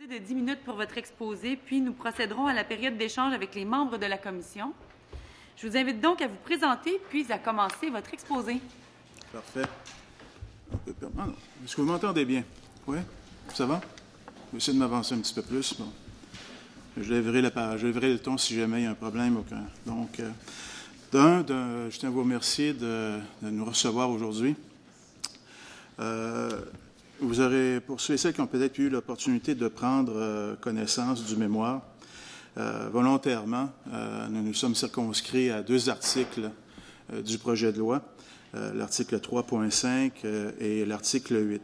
De 10 minutes pour votre exposé, puis nous procéderons à la période d'échange avec les membres de la commission. Je vous invite donc à vous présenter, puis à commencer votre exposé. Parfait. Ah non. Est-ce que vous m'entendez bien? Oui? Ça va? Je vais essayer de m'avancer un petit peu plus. Bon. Je lèverai le ton si jamais il y a un problème. Donc, je tiens à vous remercier de nous recevoir aujourd'hui. Vous aurez, pour ceux et celles qui ont peut-être eu l'opportunité de prendre connaissance du mémoire, volontairement, nous nous sommes circonscrits à 2 articles du projet de loi, l'article 3.5 et l'article 8.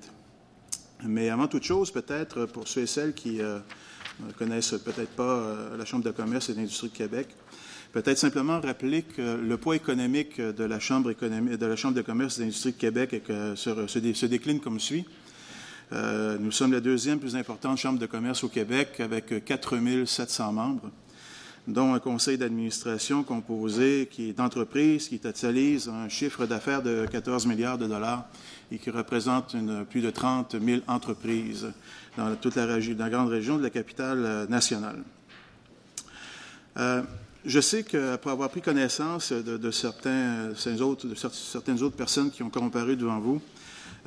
Mais avant toute chose, peut-être, pour ceux et celles qui ne connaissent peut-être pas la Chambre de commerce et d'industrie de Québec, peut-être simplement rappeler que le poids économique de la Chambre de commerce et d'industrie de Québec se décline comme suit. Nous sommes la 2e plus importante chambre de commerce au Québec avec 4 700 membres, dont un conseil d'administration composé d'entreprises qui totalise un chiffre d'affaires de 14 milliards de dollars et qui représente plus de 30 000 entreprises dans toute la grande région de la capitale nationale. Je sais qu'après avoir pris connaissance de certaines autres personnes qui ont comparu devant vous,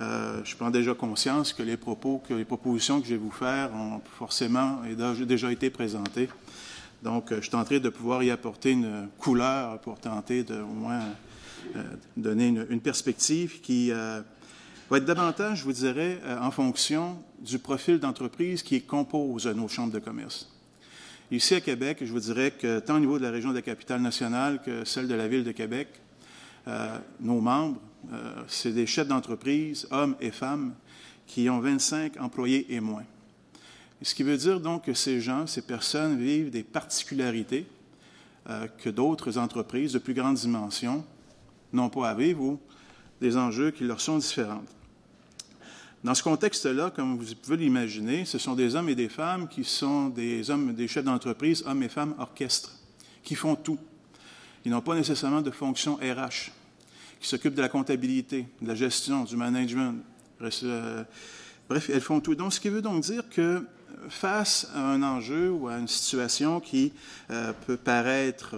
je prends déjà conscience que les propositions que je vais vous faire ont forcément déjà été présentées. Donc, je tenterai de pouvoir y apporter une couleur pour tenter de, au moins, donner une perspective qui va être davantage, je vous dirais, en fonction du profil d'entreprise qui compose nos chambres de commerce. Ici à Québec, je vous dirais que tant au niveau de la région de la capitale nationale que celle de la ville de Québec, nos membres, c'est des chefs d'entreprise, hommes et femmes, qui ont 25 employés et moins. Ce qui veut dire donc que ces personnes vivent des particularités que d'autres entreprises de plus grande dimension n'ont pas à vivre ou des enjeux qui leur sont différents. Dans ce contexte-là, comme vous pouvez l'imaginer, ce sont des hommes et des femmes qui sont des chefs d'entreprise, hommes et femmes orchestres, qui font tout. Ils n'ont pas nécessairement de fonction RH, qui s'occupent de la comptabilité, de la gestion, du management. Bref, elles font tout. Donc, ce qui veut donc dire que face à un enjeu ou à une situation qui peut paraître,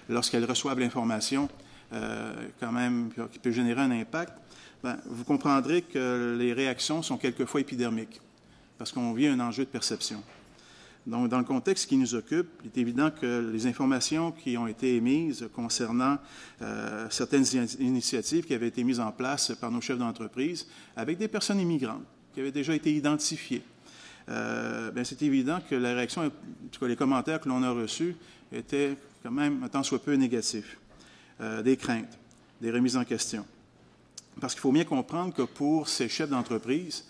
lorsqu'elles reçoivent l'information, quand même, qui peut générer un impact, vous comprendrez que les réactions sont quelquefois épidermiques, parce qu'on vit un enjeu de perception. Donc, dans le contexte qui nous occupe, il est évident que les informations qui ont été émises concernant certaines initiatives qui avaient été mises en place par nos chefs d'entreprise avec des personnes immigrantes qui avaient déjà été identifiées, c'est évident que la réaction, en tout cas les commentaires que l'on a reçus, étaient quand même un tant soit peu négatifs, des craintes, des remises en question. Parce qu'il faut bien comprendre que pour ces chefs d'entreprise,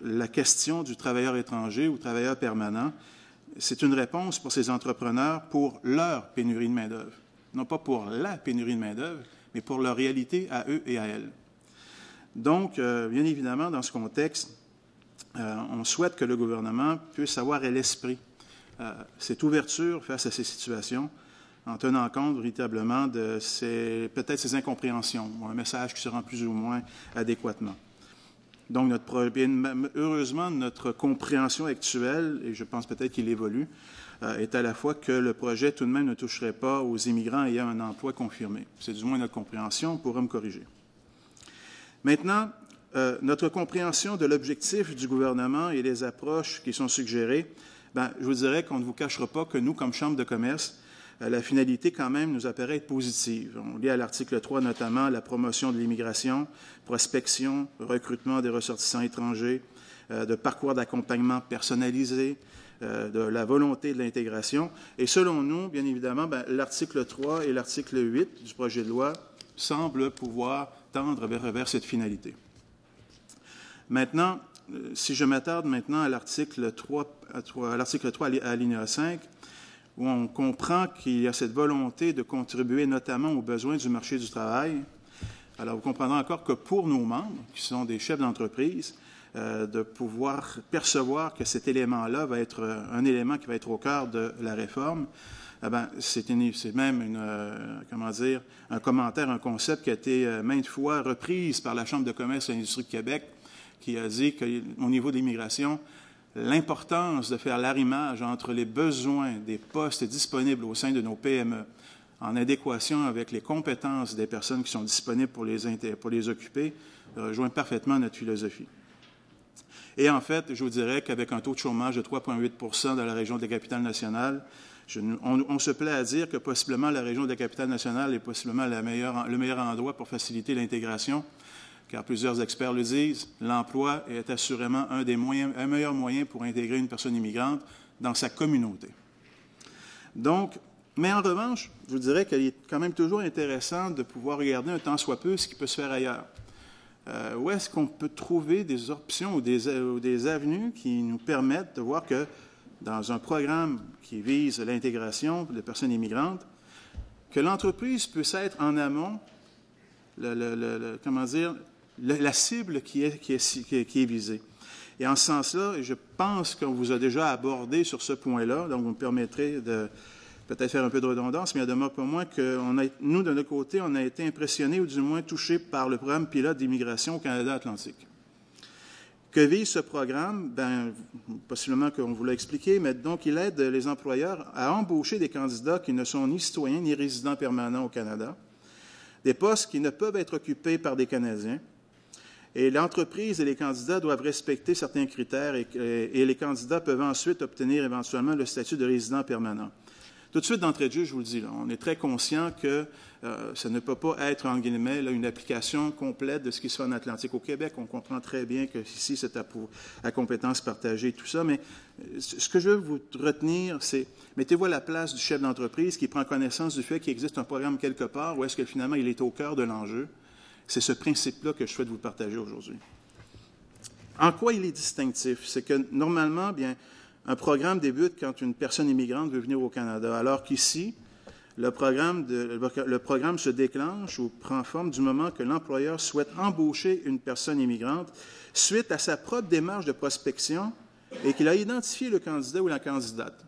la question du travailleur étranger ou travailleur permanent, c'est une réponse pour ces entrepreneurs pour leur pénurie de main-d'œuvre. Non pas pour la pénurie de main-d'œuvre, mais pour leur réalité à eux et à elles. Donc, bien évidemment, dans ce contexte, on souhaite que le gouvernement puisse avoir à l'esprit cette ouverture face à ces situations, en tenant compte véritablement de peut-être ces incompréhensions, ou un message qui se rend plus ou moins adéquatement. Donc, heureusement, notre compréhension actuelle, et je pense peut-être qu'il évolue, est à la fois que le projet tout de même ne toucherait pas aux immigrants ayant un emploi confirmé. C'est du moins notre compréhension, on pourra me corriger. Maintenant, notre compréhension de l'objectif du gouvernement et les approches qui sont suggérées, je vous dirais qu'on ne vous cachera pas que nous, comme Chambre de commerce, la finalité, quand même, nous apparaît être positive. On lit à l'article 3, notamment, la promotion de l'immigration, prospection, recrutement des ressortissants étrangers, de parcours d'accompagnement personnalisé, de la volonté de l'intégration. Et selon nous, bien évidemment, l'article 3 et l'article 8 du projet de loi semblent pouvoir tendre vers cette finalité. Maintenant, si je m'attarde maintenant à l'article 3 à l'alinéa 5, où on comprend qu'il y a cette volonté de contribuer notamment aux besoins du marché du travail. Alors, vous comprendrez encore que pour nos membres, qui sont des chefs d'entreprise, de pouvoir percevoir que cet élément-là va être un élément qui va être au cœur de la réforme, c'est même un commentaire, un concept qui a été maintes fois reprise par la Chambre de commerce et d'industrie de Québec, qui a dit qu'au niveau de l'immigration, l'importance de faire l'arrimage entre les besoins des postes disponibles au sein de nos PME en adéquation avec les compétences des personnes qui sont disponibles pour les occuper, rejoint parfaitement notre philosophie. Et en fait, je vous dirais qu'avec un taux de chômage de 3,8 % dans la région de la Capitale-Nationale, on se plaît à dire que possiblement la région de la Capitale-Nationale est possiblement le meilleur endroit pour faciliter l'intégration, car plusieurs experts le disent, l'emploi est assurément un meilleur moyen pour intégrer une personne immigrante dans sa communauté. Donc, mais en revanche, je vous dirais qu'il est quand même toujours intéressant de pouvoir regarder un tant soit peu ce qui peut se faire ailleurs. Où est-ce qu'on peut trouver des options ou des avenues qui nous permettent de voir que dans un programme qui vise l'intégration des personnes immigrantes, que l'entreprise puisse être en amont, la cible qui est visée. Et en ce sens-là, je pense qu'on vous a déjà abordé sur ce point-là, donc vous me permettrez de peut-être faire un peu de redondance, mais il y a demeure pas moins que nous, de notre côté, on a été impressionnés ou du moins touchés par le programme pilote d'immigration au Canada Atlantique. Que vise ce programme? Bien, possiblement qu'on vous l'a expliqué, mais donc il aide les employeurs à embaucher des candidats qui ne sont ni citoyens ni résidents permanents au Canada, des postes qui ne peuvent être occupés par des Canadiens, et l'entreprise et les candidats doivent respecter certains critères et les candidats peuvent ensuite obtenir éventuellement le statut de résident permanent. Tout de suite, d'entrée de jeu, je vous le dis, là, on est très conscient que ça ne peut pas être, en guillemets, là, une application complète de ce qui se fait en Atlantique. Au Québec, on comprend très bien qu'ici, c'est à compétence partagée et tout ça, mais ce que je veux vous retenir, c'est, mettez-vous à la place du chef d'entreprise qui prend connaissance du fait qu'il existe un programme quelque part où est-ce que finalement, il est au cœur de l'enjeu. C'est ce principe-là que je souhaite vous partager aujourd'hui. En quoi il est distinctif? C'est que, normalement, bien, un programme débute quand une personne immigrante veut venir au Canada, alors qu'ici, le programme se déclenche ou prend forme du moment que l'employeur souhaite embaucher une personne immigrante suite à sa propre démarche de prospection et qu'il a identifié le candidat ou la candidate.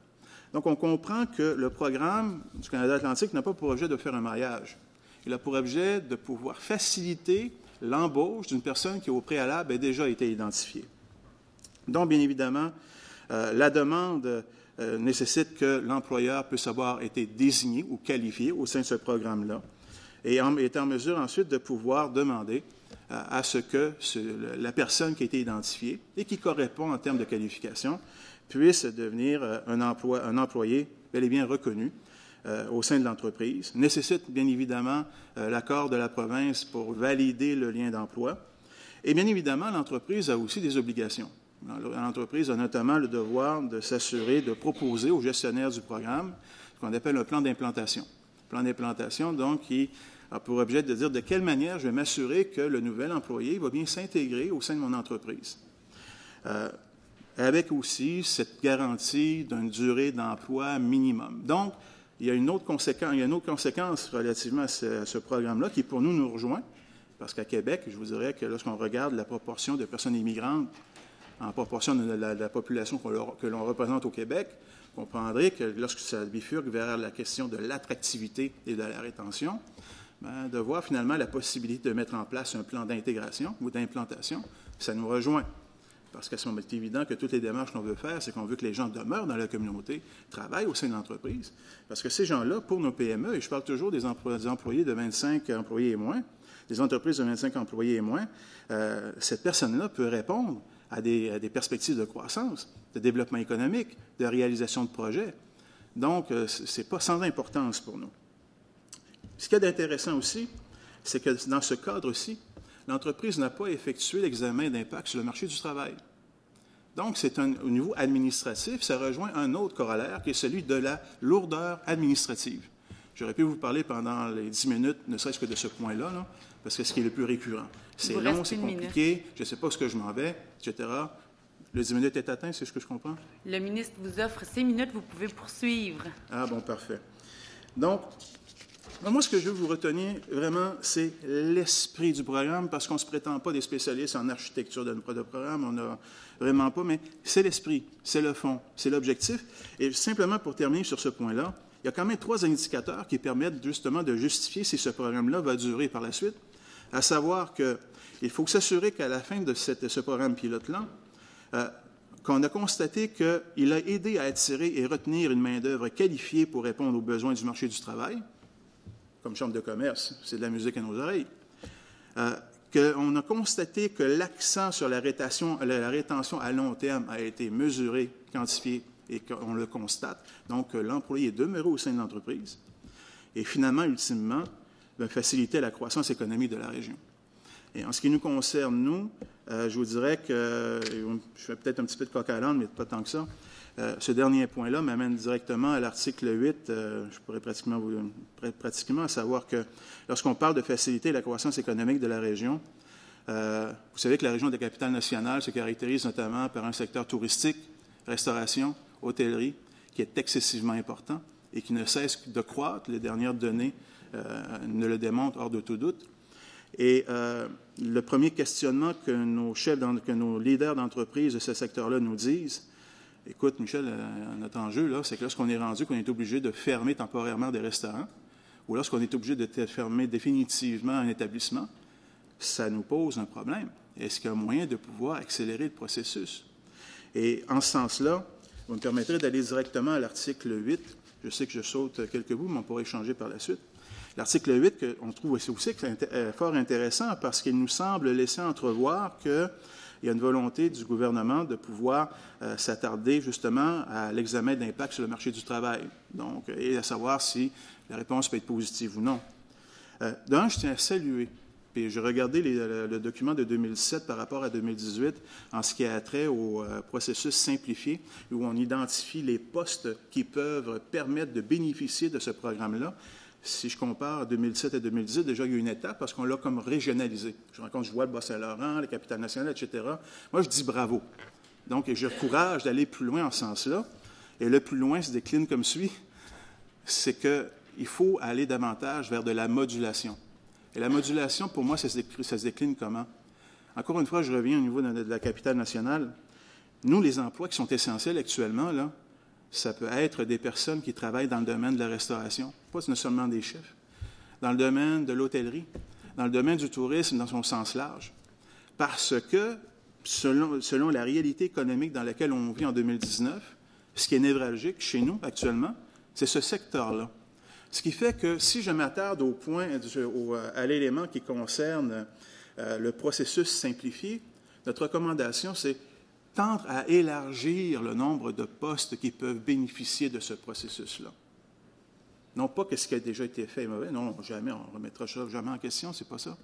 Donc, on comprend que le programme du Canada Atlantique n'a pas pour objet de faire un mariage. Il a pour objet de pouvoir faciliter l'embauche d'une personne qui, au préalable, a déjà été identifiée. Donc, bien évidemment, la demande nécessite que l'employeur puisse avoir été désigné ou qualifié au sein de ce programme-là et est en mesure ensuite de pouvoir demander à ce que la personne qui a été identifiée et qui correspond en termes de qualification puisse devenir un employé bel et bien reconnu au sein de l'entreprise. Nécessite bien évidemment l'accord de la province pour valider le lien d'emploi. Et bien évidemment, l'entreprise a aussi des obligations. L'entreprise a notamment le devoir de s'assurer de proposer au gestionnaire du programme ce qu'on appelle un plan d'implantation. Plan d'implantation, donc, qui a pour objet de dire de quelle manière je vais m'assurer que le nouvel employé va bien s'intégrer au sein de mon entreprise. Avec aussi cette garantie d'une durée d'emploi minimum. Donc, il y a une autre conséquence relativement à ce programme-là qui, pour nous rejoint, parce qu'à Québec, je vous dirais que lorsqu'on regarde la proportion de personnes immigrantes en proportion de la population que l'on représente au Québec, vous comprendrez que lorsque ça bifurque vers la question de l'attractivité et de la rétention, bien, de voir finalement la possibilité de mettre en place un plan d'intégration ou d'implantation, ça nous rejoint. Parce qu'à ce moment, c'est évident que toutes les démarches qu'on veut faire, c'est qu'on veut que les gens demeurent dans la communauté, travaillent au sein de l'entreprise. Parce que ces gens-là, pour nos PME, et je parle toujours des employés de 25 employés et moins, des entreprises de 25 employés et moins, cette personne-là peut répondre à des perspectives de croissance, de développement économique, de réalisation de projets. Donc, ce n'est pas sans importance pour nous. Ce qu'il y a d'intéressant aussi, c'est que dans ce cadre-ci, l'entreprise n'a pas effectué l'examen d'impact sur le marché du travail. Donc, c'est au niveau administratif, ça rejoint un autre corollaire qui est celui de la lourdeur administrative. J'aurais pu vous parler pendant les 10 minutes, ne serait-ce que de ce point-là, là, parce que c'est ce qui est le plus récurrent. C'est long, c'est compliqué, je ne sais pas ce que je m'en vais, etc. Le 10 minutes est atteint, c'est ce que je comprends? Le ministre vous offre 6 minutes, vous pouvez poursuivre. Ah bon, parfait. Donc, moi, ce que je veux vous retenir, vraiment, c'est l'esprit du programme, parce qu'on ne se prétend pas des spécialistes en architecture de programme, on n'a vraiment pas, mais c'est l'esprit, c'est le fond, c'est l'objectif. Et simplement pour terminer sur ce point-là, il y a quand même 3 indicateurs qui permettent justement de justifier si ce programme-là va durer par la suite, à savoir qu'il faut s'assurer qu'à la fin de ce programme pilote-là, qu'on a constaté qu'il a aidé à attirer et retenir une main-d'œuvre qualifiée pour répondre aux besoins du marché du travail, comme chambre de commerce, c'est de la musique à nos oreilles. Qu'on a constaté que l'accent sur la rétention à long terme a été mesuré, quantifié, et qu'on le constate. Donc, l'employé est demeuré au sein de l'entreprise. Et finalement, ultimement, faciliter la croissance économique de la région. Et en ce qui nous concerne, nous, je vous dirais que, je fais peut-être un petit peu de coq à l'âne, mais pas tant que ça, ce dernier point-là m'amène directement à l'article 8, je pourrais pratiquement à savoir que lorsqu'on parle de faciliter la croissance économique de la région, vous savez que la région de la capitale nationale se caractérise notamment par un secteur touristique, restauration, hôtellerie, qui est excessivement important et qui ne cesse de croître. Les dernières données ne le démontrent hors de tout doute. Et le premier questionnement que nos leaders d'entreprise de ce secteur-là nous disent, écoute, Michel, notre enjeu, là, c'est que lorsqu'on est rendu qu'on est obligé de fermer temporairement des restaurants ou lorsqu'on est obligé de fermer définitivement un établissement, ça nous pose un problème. Est-ce qu'il y a moyen de pouvoir accélérer le processus? Et en ce sens-là, vous me permettrez d'aller directement à l'article 8. Je sais que je saute quelques bouts, mais on pourra échanger par la suite. L'article 8, on trouve aussi fort intéressant parce qu'il nous semble laisser entrevoir qu'il y a une volonté du gouvernement de pouvoir s'attarder justement à l'examen d'impact sur le marché du travail, donc, et à savoir si la réponse peut être positive ou non. D'un, je tiens à saluer. Puis j'ai regardé le document de 2017 par rapport à 2018 en ce qui a trait au processus simplifié où on identifie les postes qui peuvent permettre de bénéficier de ce programme-là. Si je compare 2017 et 2018, déjà, il y a une étape parce qu'on l'a comme régionalisé. Je vois le Bas-Saint-Laurent, la Capitale-Nationale, etc. Moi, je dis bravo. Donc, je courage d'aller plus loin en ce sens-là. Et le plus loin se décline comme suit. C'est qu'il faut aller davantage vers de la modulation. Et la modulation, pour moi, ça se décline comment? Encore une fois, je reviens au niveau de la Capitale-Nationale. Nous, les emplois qui sont essentiels actuellement, là, ça peut être des personnes qui travaillent dans le domaine de la restauration, pas seulement des chefs, dans le domaine de l'hôtellerie, dans le domaine du tourisme dans son sens large. Parce que, selon la réalité économique dans laquelle on vit en 2019, ce qui est névralgique chez nous actuellement, c'est ce secteur-là. Ce qui fait que si je m'attarde à l'élément qui concerne le processus simplifié, notre recommandation, c'est tendre à élargir le nombre de postes qui peuvent bénéficier de ce processus-là. Non pas que ce qui a déjà été fait est mauvais, non, jamais, on ne remettra ça jamais en question, c'est pas ça.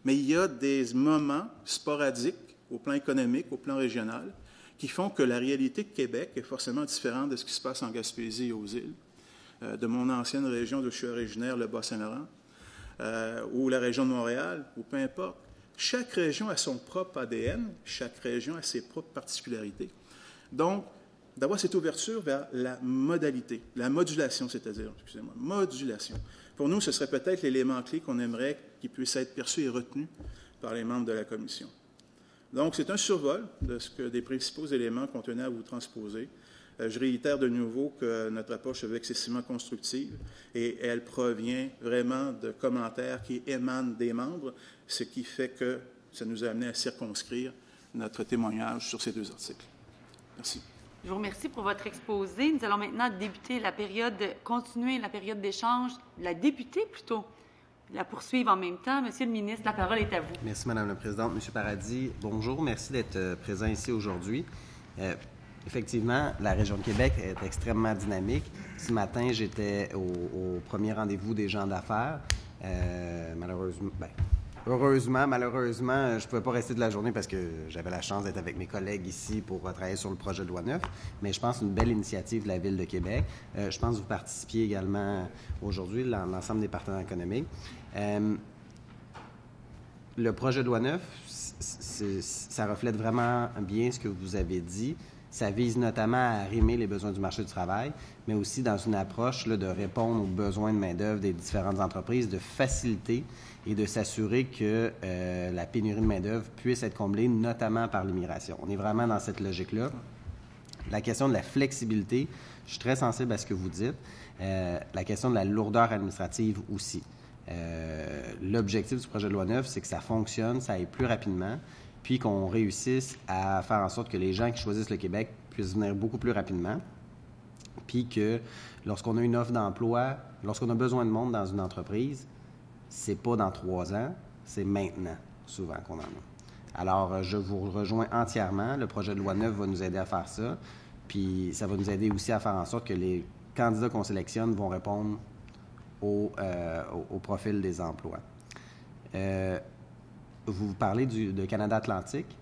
Mais il y a des moments sporadiques au plan économique, au plan régional, qui font que la réalité de Québec est forcément différente de ce qui se passe en Gaspésie et aux îles, de mon ancienne région d'où je suis originaire, le Bas-Saint-Laurent, ou la région de Montréal, ou peu importe. Chaque région a son propre ADN, chaque région a ses propres particularités. Donc, d'avoir cette ouverture vers la modalité, la modulation, c'est-à-dire, modulation. Pour nous, ce serait peut-être l'élément clé qu'on aimerait qu'il puisse être perçu et retenu par les membres de la Commission. Donc, c'est un survol des principaux éléments qu'on tenait à vous transposer. Je réitère de nouveau que notre approche est excessivement constructive et elle provient vraiment de commentaires qui émanent des membres, ce qui fait que ça nous a amené à circonscrire notre témoignage sur ces deux articles. Merci. Je vous remercie pour votre exposé. Nous allons maintenant continuer la période d'échange, la débuter plutôt, la poursuivre en même temps. Monsieur le ministre, la parole est à vous. Merci, Madame la Présidente. Monsieur Paradis, bonjour. Merci d'être présent ici aujourd'hui. Effectivement, la région de Québec est extrêmement dynamique. Ce matin, j'étais au premier rendez-vous des gens d'affaires. Malheureusement, je ne pouvais pas rester de la journée parce que j'avais la chance d'être avec mes collègues ici pour travailler sur le projet de loi 9. Mais je pense une belle initiative de la Ville de Québec. Je pense que vous participiez également aujourd'hui, l'ensemble des partenaires économiques. Le projet de loi 9, ça reflète vraiment bien ce que vous avez dit. Ça vise notamment à arrimer les besoins du marché du travail, mais aussi dans une approche là, de répondre aux besoins de main-d'œuvre des différentes entreprises, de faciliter et de s'assurer que la pénurie de main-d'œuvre puisse être comblée, notamment par l'immigration. On est vraiment dans cette logique-là. La question de la flexibilité, je suis très sensible à ce que vous dites. La question de la lourdeur administrative aussi. L'objectif du projet de loi 9, c'est que ça fonctionne, ça aille plus rapidement, puis qu'on réussisse à faire en sorte que les gens qui choisissent le Québec puissent venir beaucoup plus rapidement, puis que lorsqu'on a une offre d'emploi, lorsqu'on a besoin de monde dans une entreprise, c'est pas dans 3 ans, c'est maintenant, souvent, qu'on en a. Alors, je vous rejoins entièrement. Le projet de loi 9 va nous aider à faire ça, puis ça va nous aider aussi à faire en sorte que les candidats qu'on sélectionne vont répondre au profil des emplois. Vous parlez de Canada Atlantique.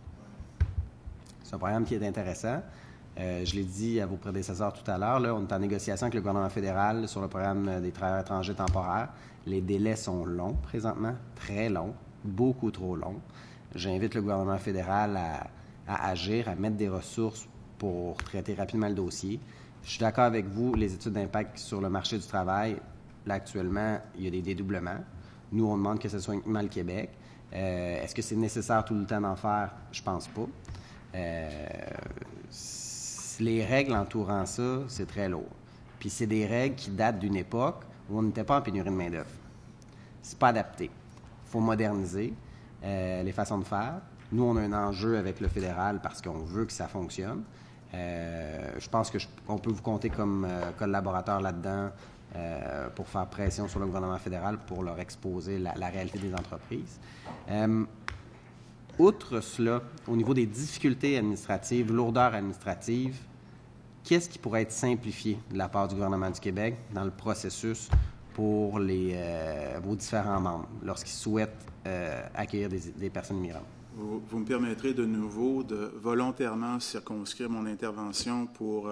C'est un programme qui est intéressant. Je l'ai dit à vos prédécesseurs tout à l'heure, là, on est en négociation avec le gouvernement fédéral sur le programme des travailleurs étrangers temporaires. Les délais sont longs présentement, très longs, beaucoup trop longs. J'invite le gouvernement fédéral à agir, à mettre des ressources pour traiter rapidement le dossier. Je suis d'accord avec vous, les études d'impact sur le marché du travail, là, actuellement, il y a des dédoublements. Nous, on demande que ce soit uniquement le Québec. Est-ce que c'est nécessaire tout le temps d'en faire? Je pense pas. Les règles entourant ça, c'est très lourd. Puis c'est des règles qui datent d'une époque où on n'était pas en pénurie de main-d'œuvre. C'est pas adapté. Il faut moderniser les façons de faire. Nous, on a un enjeu avec le fédéral parce qu'on veut que ça fonctionne. Je pense qu'on peut vous compter comme collaborateur là-dedans pour faire pression sur le gouvernement fédéral pour leur exposer la réalité des entreprises. Outre cela, au niveau des difficultés administratives, lourdeurs administratives, qu'est-ce qui pourrait être simplifié de la part du gouvernement du Québec dans le processus pour vos différents membres lorsqu'ils souhaitent accueillir des personnes migrantes? Vous me permettrez de nouveau de volontairement circonscrire mon intervention pour,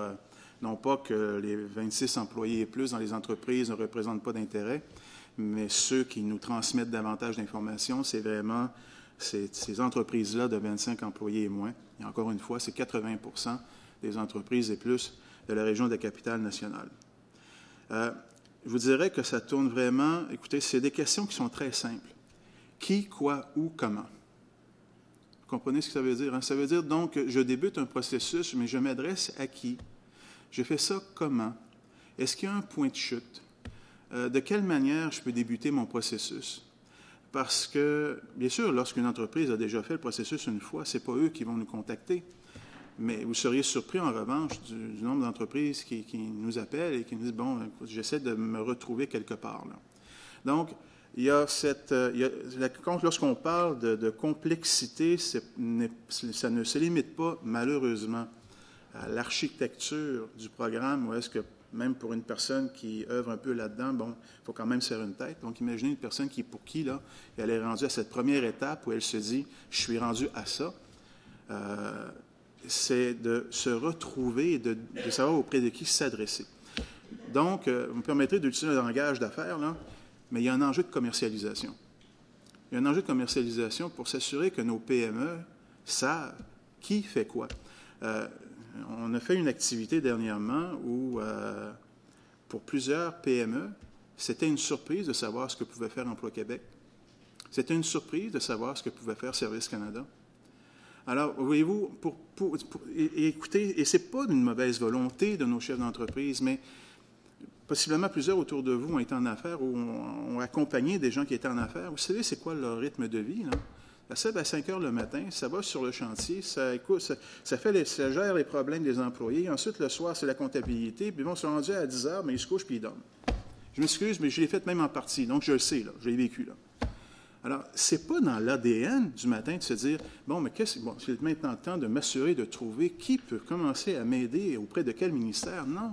non pas que les 26 employés et plus dans les entreprises ne représentent pas d'intérêt, mais ceux qui nous transmettent davantage d'informations, c'est vraiment ces entreprises-là de 25 employés et moins. Et encore une fois, c'est 80 % des entreprises et plus de la région de la capitale nationale. Je vous dirais que ça tourne vraiment, écoutez, c'est des questions qui sont très simples. Qui, quoi, où, comment? Vous comprenez ce que ça veut dire? Hein? Ça veut dire donc que je débute un processus, mais je m'adresse à qui? Je fais ça comment? Est-ce qu'il y a un point de chute? De quelle manière je peux débuter mon processus? Parce que, bien sûr, lorsqu'une entreprise a déjà fait le processus une fois, ce n'est pas eux qui vont nous contacter. Mais vous seriez surpris, en revanche, du nombre d'entreprises qui nous appellent et qui nous disent « Bon, écoute, j'essaie de me retrouver quelque part. » Donc, il y a lorsqu'on parle de complexité, ça ne se limite pas, malheureusement, à l'architecture du programme, où est-ce que, même pour une personne qui œuvre un peu là-dedans, bon, il faut quand même se faire une tête. Donc, imaginez une personne pour qui, là, elle est rendue à cette première étape où elle se dit « Je suis rendu à ça ». C'est de se retrouver et de savoir auprès de qui s'adresser. Donc, vous me permettrez d'utiliser le langage d'affaires, là, mais il y a un enjeu de commercialisation. Il y a un enjeu de commercialisation pour s'assurer que nos PME savent qui fait quoi. On a fait une activité dernièrement où, pour plusieurs PME, c'était une surprise de savoir ce que pouvait faire Emploi Québec. C'était une surprise de savoir ce que pouvait faire Service Canada. Alors, voyez-vous, écoutez, et ce n'est pas d'une mauvaise volonté de nos chefs d'entreprise, mais possiblement plusieurs autour de vous ont été en affaires ou ont accompagné des gens qui étaient en affaires. Vous savez, c'est quoi leur rythme de vie, là? Ça va à 5 heures le matin, ça va sur le chantier, ça gère les problèmes des employés. Ensuite, le soir, c'est la comptabilité. Puis bon, ils sont rendus à 10 heures, mais ils se couchent puis ils dorment. Je m'excuse, mais je l'ai fait même en partie, donc je le sais, là, je l'ai vécu, là. Alors, ce n'est pas dans l'ADN du matin de se dire, bon, mais c'est maintenant le temps de m'assurer de trouver qui peut commencer à m'aider auprès de quel ministère. Non.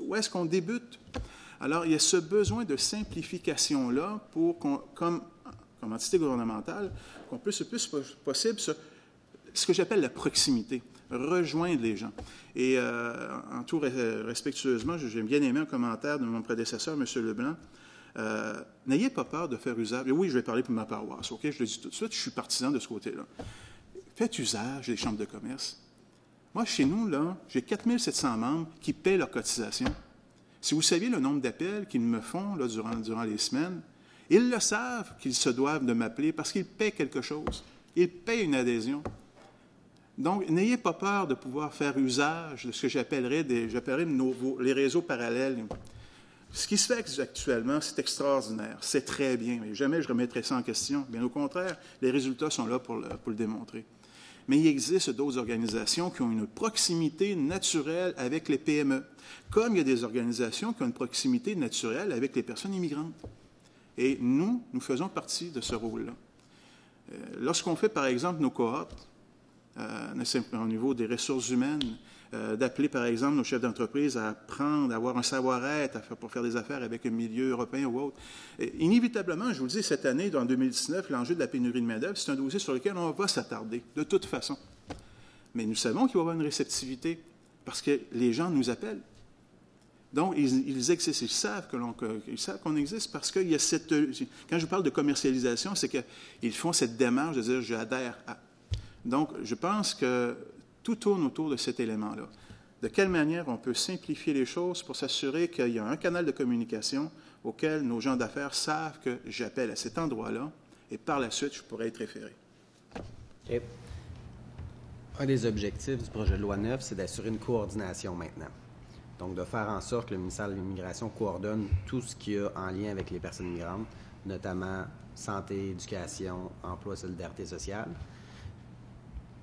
Où est-ce qu'on débute? Alors, il y a ce besoin de simplification-là pour comme entité gouvernementale, qu'on puisse le plus possible ce que j'appelle la proximité, rejoindre les gens. Et en tout respectueusement, j'ai bien aimé un commentaire de mon prédécesseur, M. Leblanc. N'ayez pas peur de faire usage. Et oui, je vais parler pour ma paroisse, OK? Je le dis tout de suite, je suis partisan de ce côté-là. Faites usage des chambres de commerce. Moi, chez nous, là, j'ai 4700 membres qui paient leur cotisation. Si vous saviez le nombre d'appels qu'ils me font là, durant les semaines, ils le savent qu'ils se doivent de m'appeler parce qu'ils paient quelque chose. Ils paient une adhésion. Donc, n'ayez pas peur de pouvoir faire usage de ce que j'appellerais les réseaux parallèles. Ce qui se fait actuellement, c'est extraordinaire, c'est très bien, mais jamais je remettrai ça en question. Bien au contraire, les résultats sont là pour le démontrer. Mais il existe d'autres organisations qui ont une proximité naturelle avec les PME, comme il y a des organisations qui ont une proximité naturelle avec les personnes immigrantes. Et nous faisons partie de ce rôle-là. Lorsqu'on fait, par exemple, nos cohortes, au niveau des ressources humaines, d'appeler, par exemple, nos chefs d'entreprise à apprendre, à avoir un savoir-être pour faire des affaires avec un milieu européen ou autre. Inévitablement, je vous le dis, cette année, en 2019, l'enjeu de la pénurie de main-d'œuvre, c'est un dossier sur lequel on va s'attarder, de toute façon. Mais nous savons qu'il va y avoir une réceptivité, parce que les gens nous appellent. Donc, ils existent, ils savent qu'on existe, parce qu'il y a cette... Quand je parle de commercialisation, c'est qu'ils font cette démarche de dire « j'adhère à ». Donc, je pense que tout tourne autour de cet élément-là. De quelle manière on peut simplifier les choses pour s'assurer qu'il y a un canal de communication auquel nos gens d'affaires savent que j'appelle à cet endroit-là et par la suite, je pourrais être référé. Okay. Un des objectifs du projet de loi 9, c'est d'assurer une coordination maintenant. Donc, de faire en sorte que le ministère de l'Immigration coordonne tout ce qu'il y a en lien avec les personnes migrantes, notamment santé, éducation, emploi, solidarité sociale.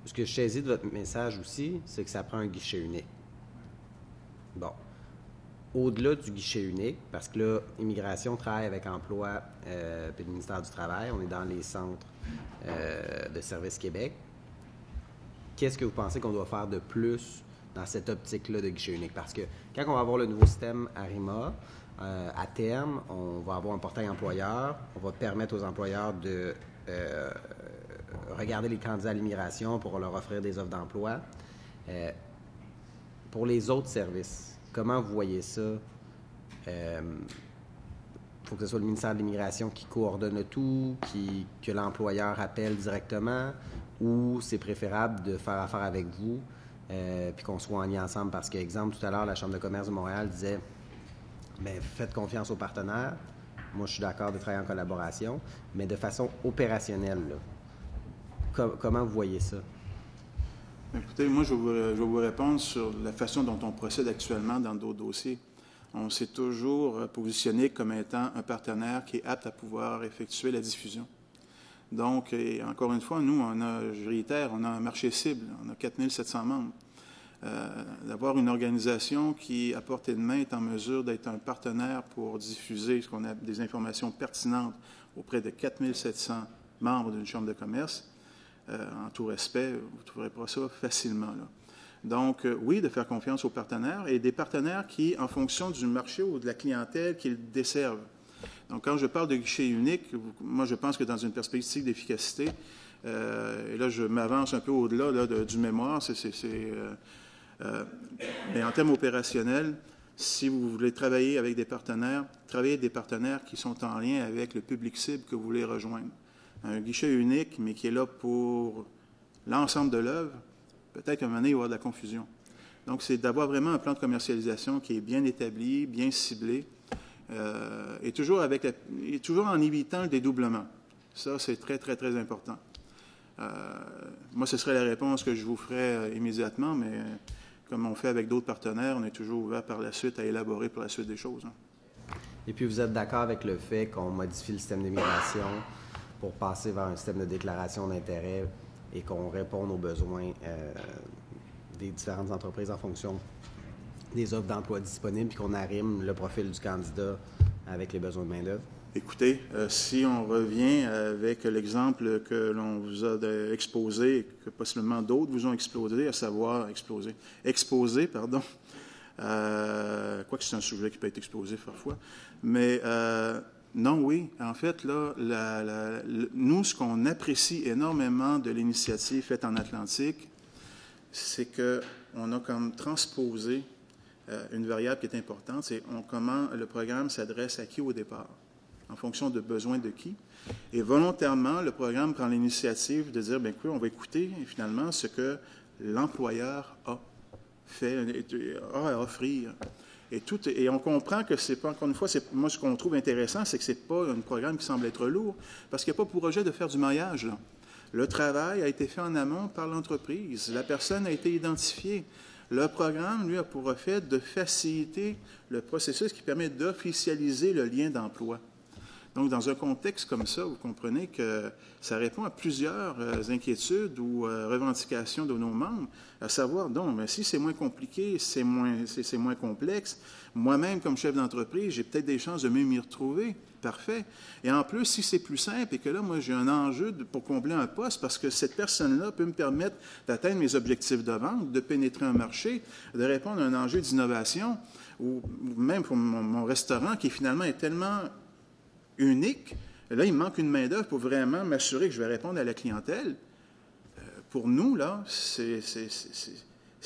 Ce que je saisis de votre message aussi, c'est que ça prend un guichet unique. Bon. Au-delà du guichet unique, parce que là, Immigration travaille avec Emploi et le ministère du Travail, on est dans les centres de Services Québec. Qu'est-ce que vous pensez qu'on doit faire de plus dans cette optique-là de guichet unique? Parce que quand on va avoir le nouveau système ARIMA, à terme, on va avoir un portail employeur, on va permettre aux employeurs de regarder les candidats à l'immigration pour leur offrir des offres d'emploi. Pour les autres services, comment vous voyez ça? Faut que ce soit le ministère de l'Immigration qui coordonne tout, que l'employeur appelle directement, ou c'est préférable de faire affaire avec vous, puis qu'on soit en lien ensemble? Parce que, exemple, tout à l'heure, la Chambre de commerce de Montréal disait bien, faites confiance aux partenaires. Moi, je suis d'accord de travailler en collaboration, mais de façon opérationnelle, là. Comment vous voyez ça? Écoutez, moi, je vais vous répondre sur la façon dont on procède actuellement dans d'autres dossiers. On s'est toujours positionné comme étant un partenaire qui est apte à pouvoir effectuer la diffusion. Donc, et encore une fois, nous, je réitère, on a un marché cible, on a 4700 membres. D'avoir une organisation qui, à portée de main, est en mesure d'être un partenaire pour diffuser ce qu'on a des informations pertinentes auprès de 4700 membres d'une chambre de commerce, en tout respect, vous ne trouverez pas ça facilement, là. Donc, oui, de faire confiance aux partenaires et des partenaires qui, en fonction du marché ou de la clientèle qu'ils desservent. Donc, quand je parle de guichet unique, moi, je pense que dans une perspective d'efficacité, et là, je m'avance un peu au-delà là, du mémoire, mais en termes opérationnels, si vous voulez travailler avec des partenaires, travaillez avec des partenaires qui sont en lien avec le public cible que vous voulez rejoindre. Un guichet unique, mais qui est là pour l'ensemble de l'œuvre, peut-être qu'à un moment donné, il va y avoir de la confusion. Donc, c'est d'avoir vraiment un plan de commercialisation qui est bien établi, bien ciblé, et toujours en évitant le dédoublement. Ça, c'est très, très, très important. Moi, ce serait la réponse que je vous ferais immédiatement, mais comme on fait avec d'autres partenaires, on est toujours ouvert par la suite à élaborer pour la suite des choses. Hein. Et puis, vous êtes d'accord avec le fait qu'on modifie le système d'immigration pour passer vers un système de déclaration d'intérêt et qu'on réponde aux besoins des différentes entreprises en fonction des offres d'emploi disponibles, puis qu'on arrime le profil du candidat avec les besoins de main-d'œuvre? Écoutez, si on revient avec l'exemple que l'on vous a exposé, et que possiblement d'autres vous ont exposé, quoique c'est un sujet qui peut être exposé parfois, mais non, oui, en fait, là, nous, ce qu'on apprécie énormément de l'initiative faite en Atlantique, c'est qu'on a comme transposé une variable qui est importante, c'est comment le programme s'adresse à qui au départ, en fonction de besoins de qui. Et volontairement, le programme prend l'initiative de dire, bien écoute, on va écouter finalement ce que l'employeur a à offrir. Et on comprend que c'est pas, encore une fois, moi, ce qu'on trouve intéressant, c'est que c'est pas un programme qui semble être lourd, parce qu'il n'y a pas pour projet de faire du maillage, là. Le travail a été fait en amont par l'entreprise. La personne a été identifiée. Le programme, lui, a pour effet de faciliter le processus qui permet d'officialiser le lien d'emploi. Donc, dans un contexte comme ça, vous comprenez que ça répond à plusieurs inquiétudes ou revendications de nos membres, à savoir, donc, mais si c'est moins compliqué, c'est moins complexe, moi-même, comme chef d'entreprise, j'ai peut-être des chances de mieux m'y retrouver. Parfait. Et en plus, si c'est plus simple et que là, moi, j'ai un enjeu pour combler un poste parce que cette personne-là peut me permettre d'atteindre mes objectifs de vente, de pénétrer un marché, de répondre à un enjeu d'innovation, ou même pour mon restaurant qui finalement est tellement unique, là, il me manque une main-d'œuvre pour vraiment m'assurer que je vais répondre à la clientèle. Pour nous, là, c'est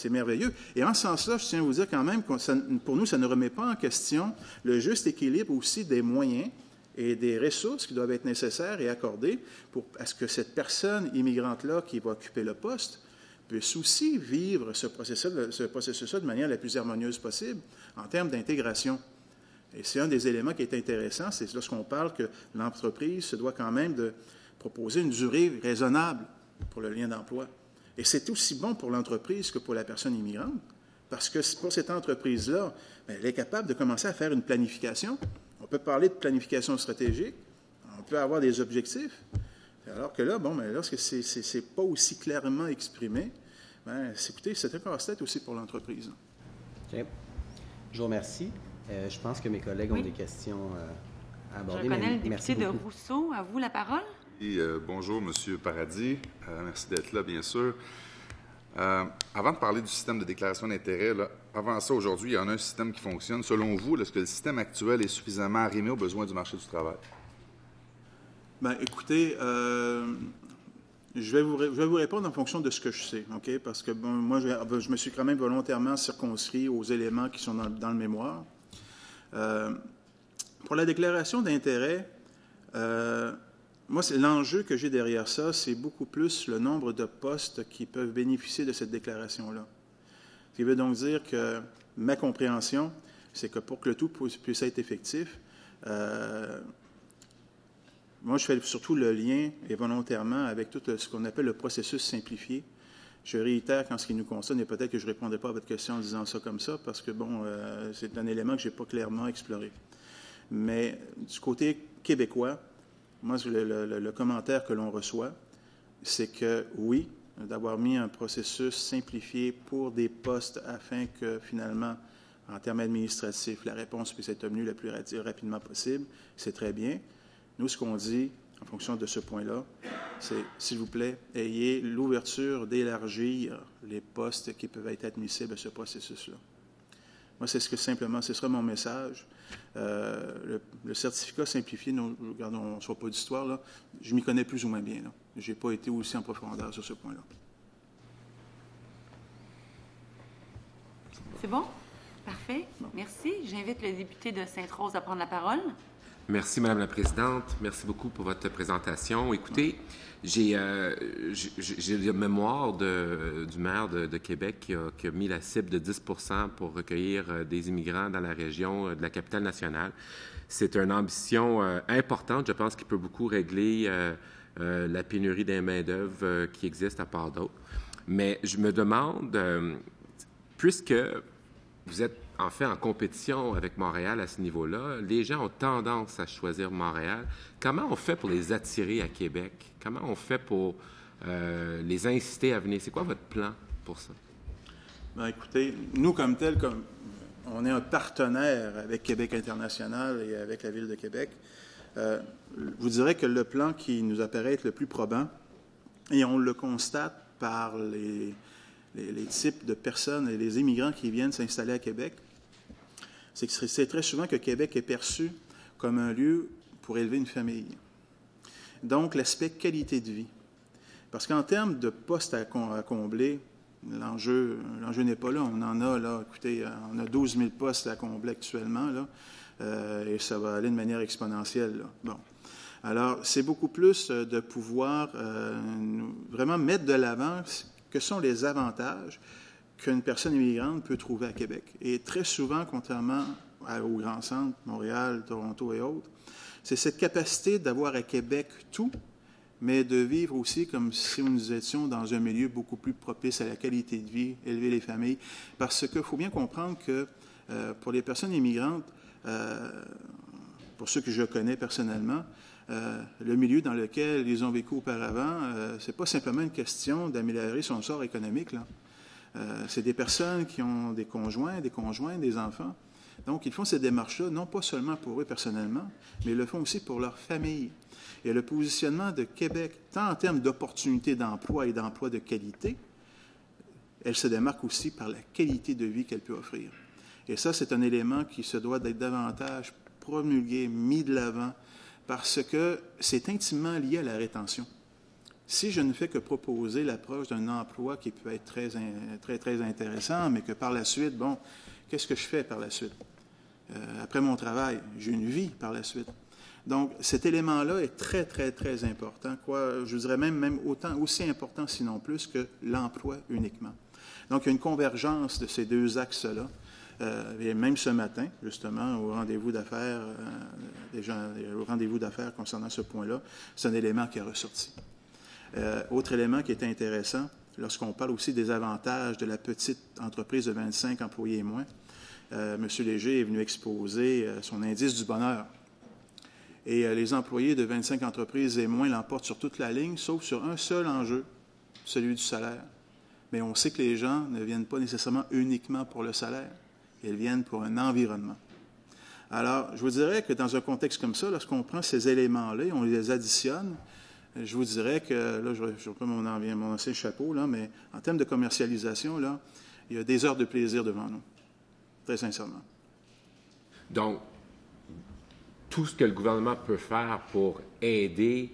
merveilleux. Et en ce sens-là, je tiens à vous dire quand même que pour nous, ça ne remet pas en question le juste équilibre aussi des moyens et des ressources qui doivent être nécessaires et accordées à ce que cette personne immigrante-là qui va occuper le poste puisse aussi vivre ce processus-là de manière la plus harmonieuse possible en termes d'intégration. Et c'est un des éléments qui est intéressant, c'est lorsqu'on parle que l'entreprise se doit quand même de proposer une durée raisonnable pour le lien d'emploi. Et c'est aussi bon pour l'entreprise que pour la personne immigrante, parce que pour cette entreprise-là, elle est capable de commencer à faire une planification. On peut parler de planification stratégique, on peut avoir des objectifs, alors que là, lorsque c'est pas aussi clairement exprimé, écoutez, c'est un casse-tête aussi pour l'entreprise. OK. Je vous remercie. Je pense que mes collègues ont des questions à aborder. Je reconnais le député de Rousseau. À vous la parole. Et, bonjour, M. Paradis. Merci d'être là, bien sûr. Avant de parler du système de déclaration d'intérêt, avant ça, aujourd'hui, il y en a un système qui fonctionne. Selon vous, est-ce que le système actuel est suffisamment arrimé aux besoins du marché du travail? Bien, écoutez, je vais vous répondre en fonction de ce que je sais, OK? Parce que moi, je me suis quand même volontairement circonscrit aux éléments qui sont dans le mémoire. Pour la déclaration d'intérêt, moi, l'enjeu que j'ai derrière ça, c'est beaucoup plus le nombre de postes qui peuvent bénéficier de cette déclaration-là. Ce qui veut donc dire que ma compréhension, c'est que pour que le tout puisse être effectif, moi, je fais surtout le lien, et volontairement, avec tout ce qu'on appelle le processus simplifié. Je réitère qu'en ce qui nous concerne, et peut-être que je ne répondrai pas à votre question en disant ça comme ça, parce que, c'est un élément que je n'ai pas clairement exploré. Mais du côté québécois, moi, le commentaire que l'on reçoit, c'est que, oui, d'avoir mis un processus simplifié pour des postes afin que, finalement, en termes administratifs, la réponse puisse être obtenue le plus rapidement possible, c'est très bien. Nous, ce qu'on dit, en fonction de ce point-là, c'est, s'il vous plaît, ayez l'ouverture d'élargir les postes qui peuvent être admissibles à ce processus-là. Moi, ce sera mon message. Le certificat simplifié, regardons, on ne soit pas d'histoire, là, je m'y connais plus ou moins bien. Je n'ai pas été aussi en profondeur sur ce point-là. C'est bon? Parfait. Merci. J'invite le député de Sainte-Rose à prendre la parole. Merci, Madame la Présidente. Merci beaucoup pour votre présentation. Écoutez, j'ai la mémoire du maire de Québec qui a mis la cible de 10 % pour recueillir des immigrants dans la région de la capitale nationale. C'est une ambition importante, je pense, qui peut beaucoup régler la pénurie des main-d'œuvre qui existe à part d'autres. Mais je me demande, puisque vous êtes en fait en compétition avec Montréal à ce niveau-là, les gens ont tendance à choisir Montréal. Comment on fait pour les attirer à Québec? Comment on fait pour les inciter à venir? C'est quoi votre plan pour ça? Bien, écoutez, nous, comme tel, on est un partenaire avec Québec International et avec la Ville de Québec, je vous dirais que le plan qui nous apparaît être le plus probant, et on le constate par les types de personnes et les immigrants qui viennent s'installer à Québec, c'est que c'est très souvent que Québec est perçu comme un lieu pour élever une famille. Donc, l'aspect qualité de vie. Parce qu'en termes de postes à combler, l'enjeu n'est pas là. On en a, là, écoutez, on a 12 000 postes à combler actuellement, là, et ça va aller de manière exponentielle, là. Bon. Alors, c'est beaucoup plus de pouvoir vraiment mettre de l'avant que sont les avantages qu'une personne immigrante peut trouver à Québec. Et très souvent, contrairement aux grands centres, Montréal, Toronto et autres, c'est cette capacité d'avoir à Québec tout, mais de vivre aussi comme si nous étions dans un milieu beaucoup plus propice à la qualité de vie, élever les familles. Parce qu'il faut bien comprendre que pour les personnes immigrantes, pour ceux que je connais personnellement, le milieu dans lequel ils ont vécu auparavant, c'est pas simplement une question d'améliorer son sort économique, là. C'est des personnes qui ont des conjoints, des enfants. Donc, ils font ces démarches-là, non pas seulement pour eux personnellement, mais ils le font aussi pour leur famille. Et le positionnement de Québec, tant en termes d'opportunités d'emploi et d'emploi de qualité, elle se démarque aussi par la qualité de vie qu'elle peut offrir. Et ça, c'est un élément qui se doit d'être davantage promulgué, mis de l'avant, parce que c'est intimement lié à la rétention. Si je ne fais que proposer l'approche d'un emploi qui peut être très intéressant, mais que par la suite, bon, qu'est-ce que je fais par la suite? Après mon travail, j'ai une vie par la suite. Donc, cet élément-là est très important, quoi, je dirais même aussi important, sinon plus, que l'emploi uniquement. Donc, il y a une convergence de ces deux axes-là. Et même ce matin, justement, au rendez-vous d'affaires, concernant ce point-là, c'est un élément qui est ressorti. Autre élément qui est intéressant, lorsqu'on parle aussi des avantages de la petite entreprise de 25 employés et moins, M. Léger est venu exposer son indice du bonheur. Et les employés de 25 entreprises et moins l'emportent sur toute la ligne, sauf sur un seul enjeu, celui du salaire. Mais on sait que les gens ne viennent pas nécessairement uniquement pour le salaire, ils viennent pour un environnement. Alors, je vous dirais que dans un contexte comme ça, lorsqu'on prend ces éléments-là et on les additionne, je vous dirais que, là, je reprends mon ancien chapeau, là, mais en termes de commercialisation, là, il y a des heures de plaisir devant nous, très sincèrement. Donc, tout ce que le gouvernement peut faire pour aider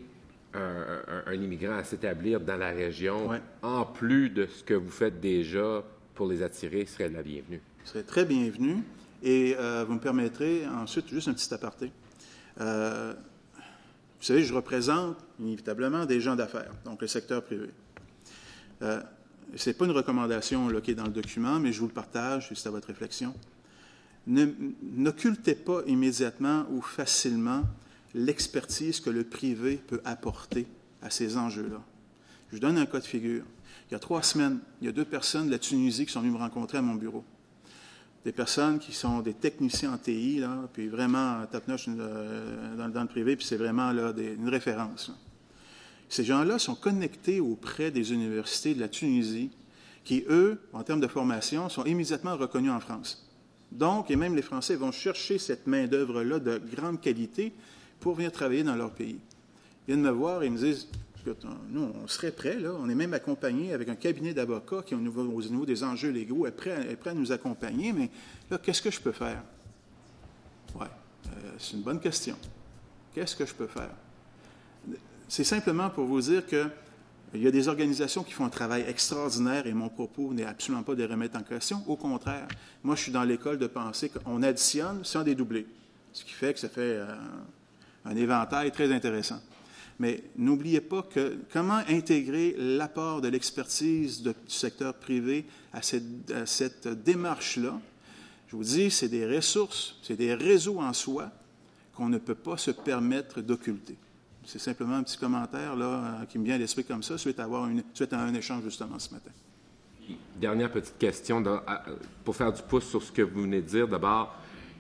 un immigrant à s'établir dans la région, ouais, en plus de ce que vous faites déjà pour les attirer, serait la bienvenue. Serait très bienvenu. Et vous me permettrez ensuite juste un petit aparté. Vous savez, je représente inévitablement des gens d'affaires, donc le secteur privé. Ce n'est pas une recommandation là, qui est dans le document, mais je vous le partage, c'est à votre réflexion. N'occultez pas immédiatement ou facilement l'expertise que le privé peut apporter à ces enjeux-là. Je vous donne un cas de figure. Il y a 3 semaines, il y a 2 personnes de la Tunisie qui sont venues me rencontrer à mon bureau. Des personnes qui sont des techniciens en TI, là, puis vraiment top-notch dans le privé, puis c'est vraiment là, une référence. Là. Ces gens-là sont connectés auprès des universités de la Tunisie qui, eux, en termes de formation, sont immédiatement reconnus en France. Donc, et même les Français vont chercher cette main-d'œuvre-là de grande qualité pour venir travailler dans leur pays. Ils viennent me voir et ils me disent, nous, on serait prêts, là, on est même accompagné avec un cabinet d'avocats qui, au niveau des enjeux légaux, est prêt à nous accompagner, mais là, qu'est-ce que je peux faire? Oui, c'est une bonne question. Qu'est-ce que je peux faire? C'est simplement pour vous dire que il y a des organisations qui font un travail extraordinaire et mon propos n'est absolument pas de remettre en question. Au contraire, moi, je suis dans l'école de penser qu'on additionne sans dédoubler, ce qui fait que ça fait un éventail très intéressant. Mais n'oubliez pas que comment intégrer l'apport de l'expertise du secteur privé à cette démarche-là. Je vous dis, c'est des ressources, c'est des réseaux en soi qu'on ne peut pas se permettre d'occulter. C'est simplement un petit commentaire là, qui me vient à l'esprit comme ça, suite à un échange justement ce matin. Dernière petite question pour faire du pouce sur ce que vous venez de dire. D'abord,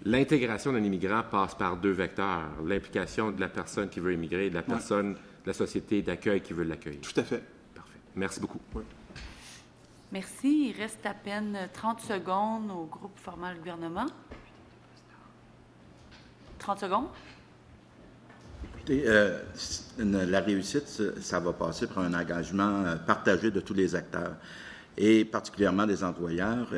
l'intégration d'un immigrant passe par 2 vecteurs. L'implication de la personne qui veut immigrer et de la personne, de la société d'accueil qui veut l'accueillir. Tout à fait. Parfait. Merci beaucoup. Oui. Merci. Il reste à peine 30 secondes au groupe formant le gouvernement. 30 secondes. Écoutez, la réussite, ça va passer par un engagement partagé de tous les acteurs, et particulièrement des employeurs.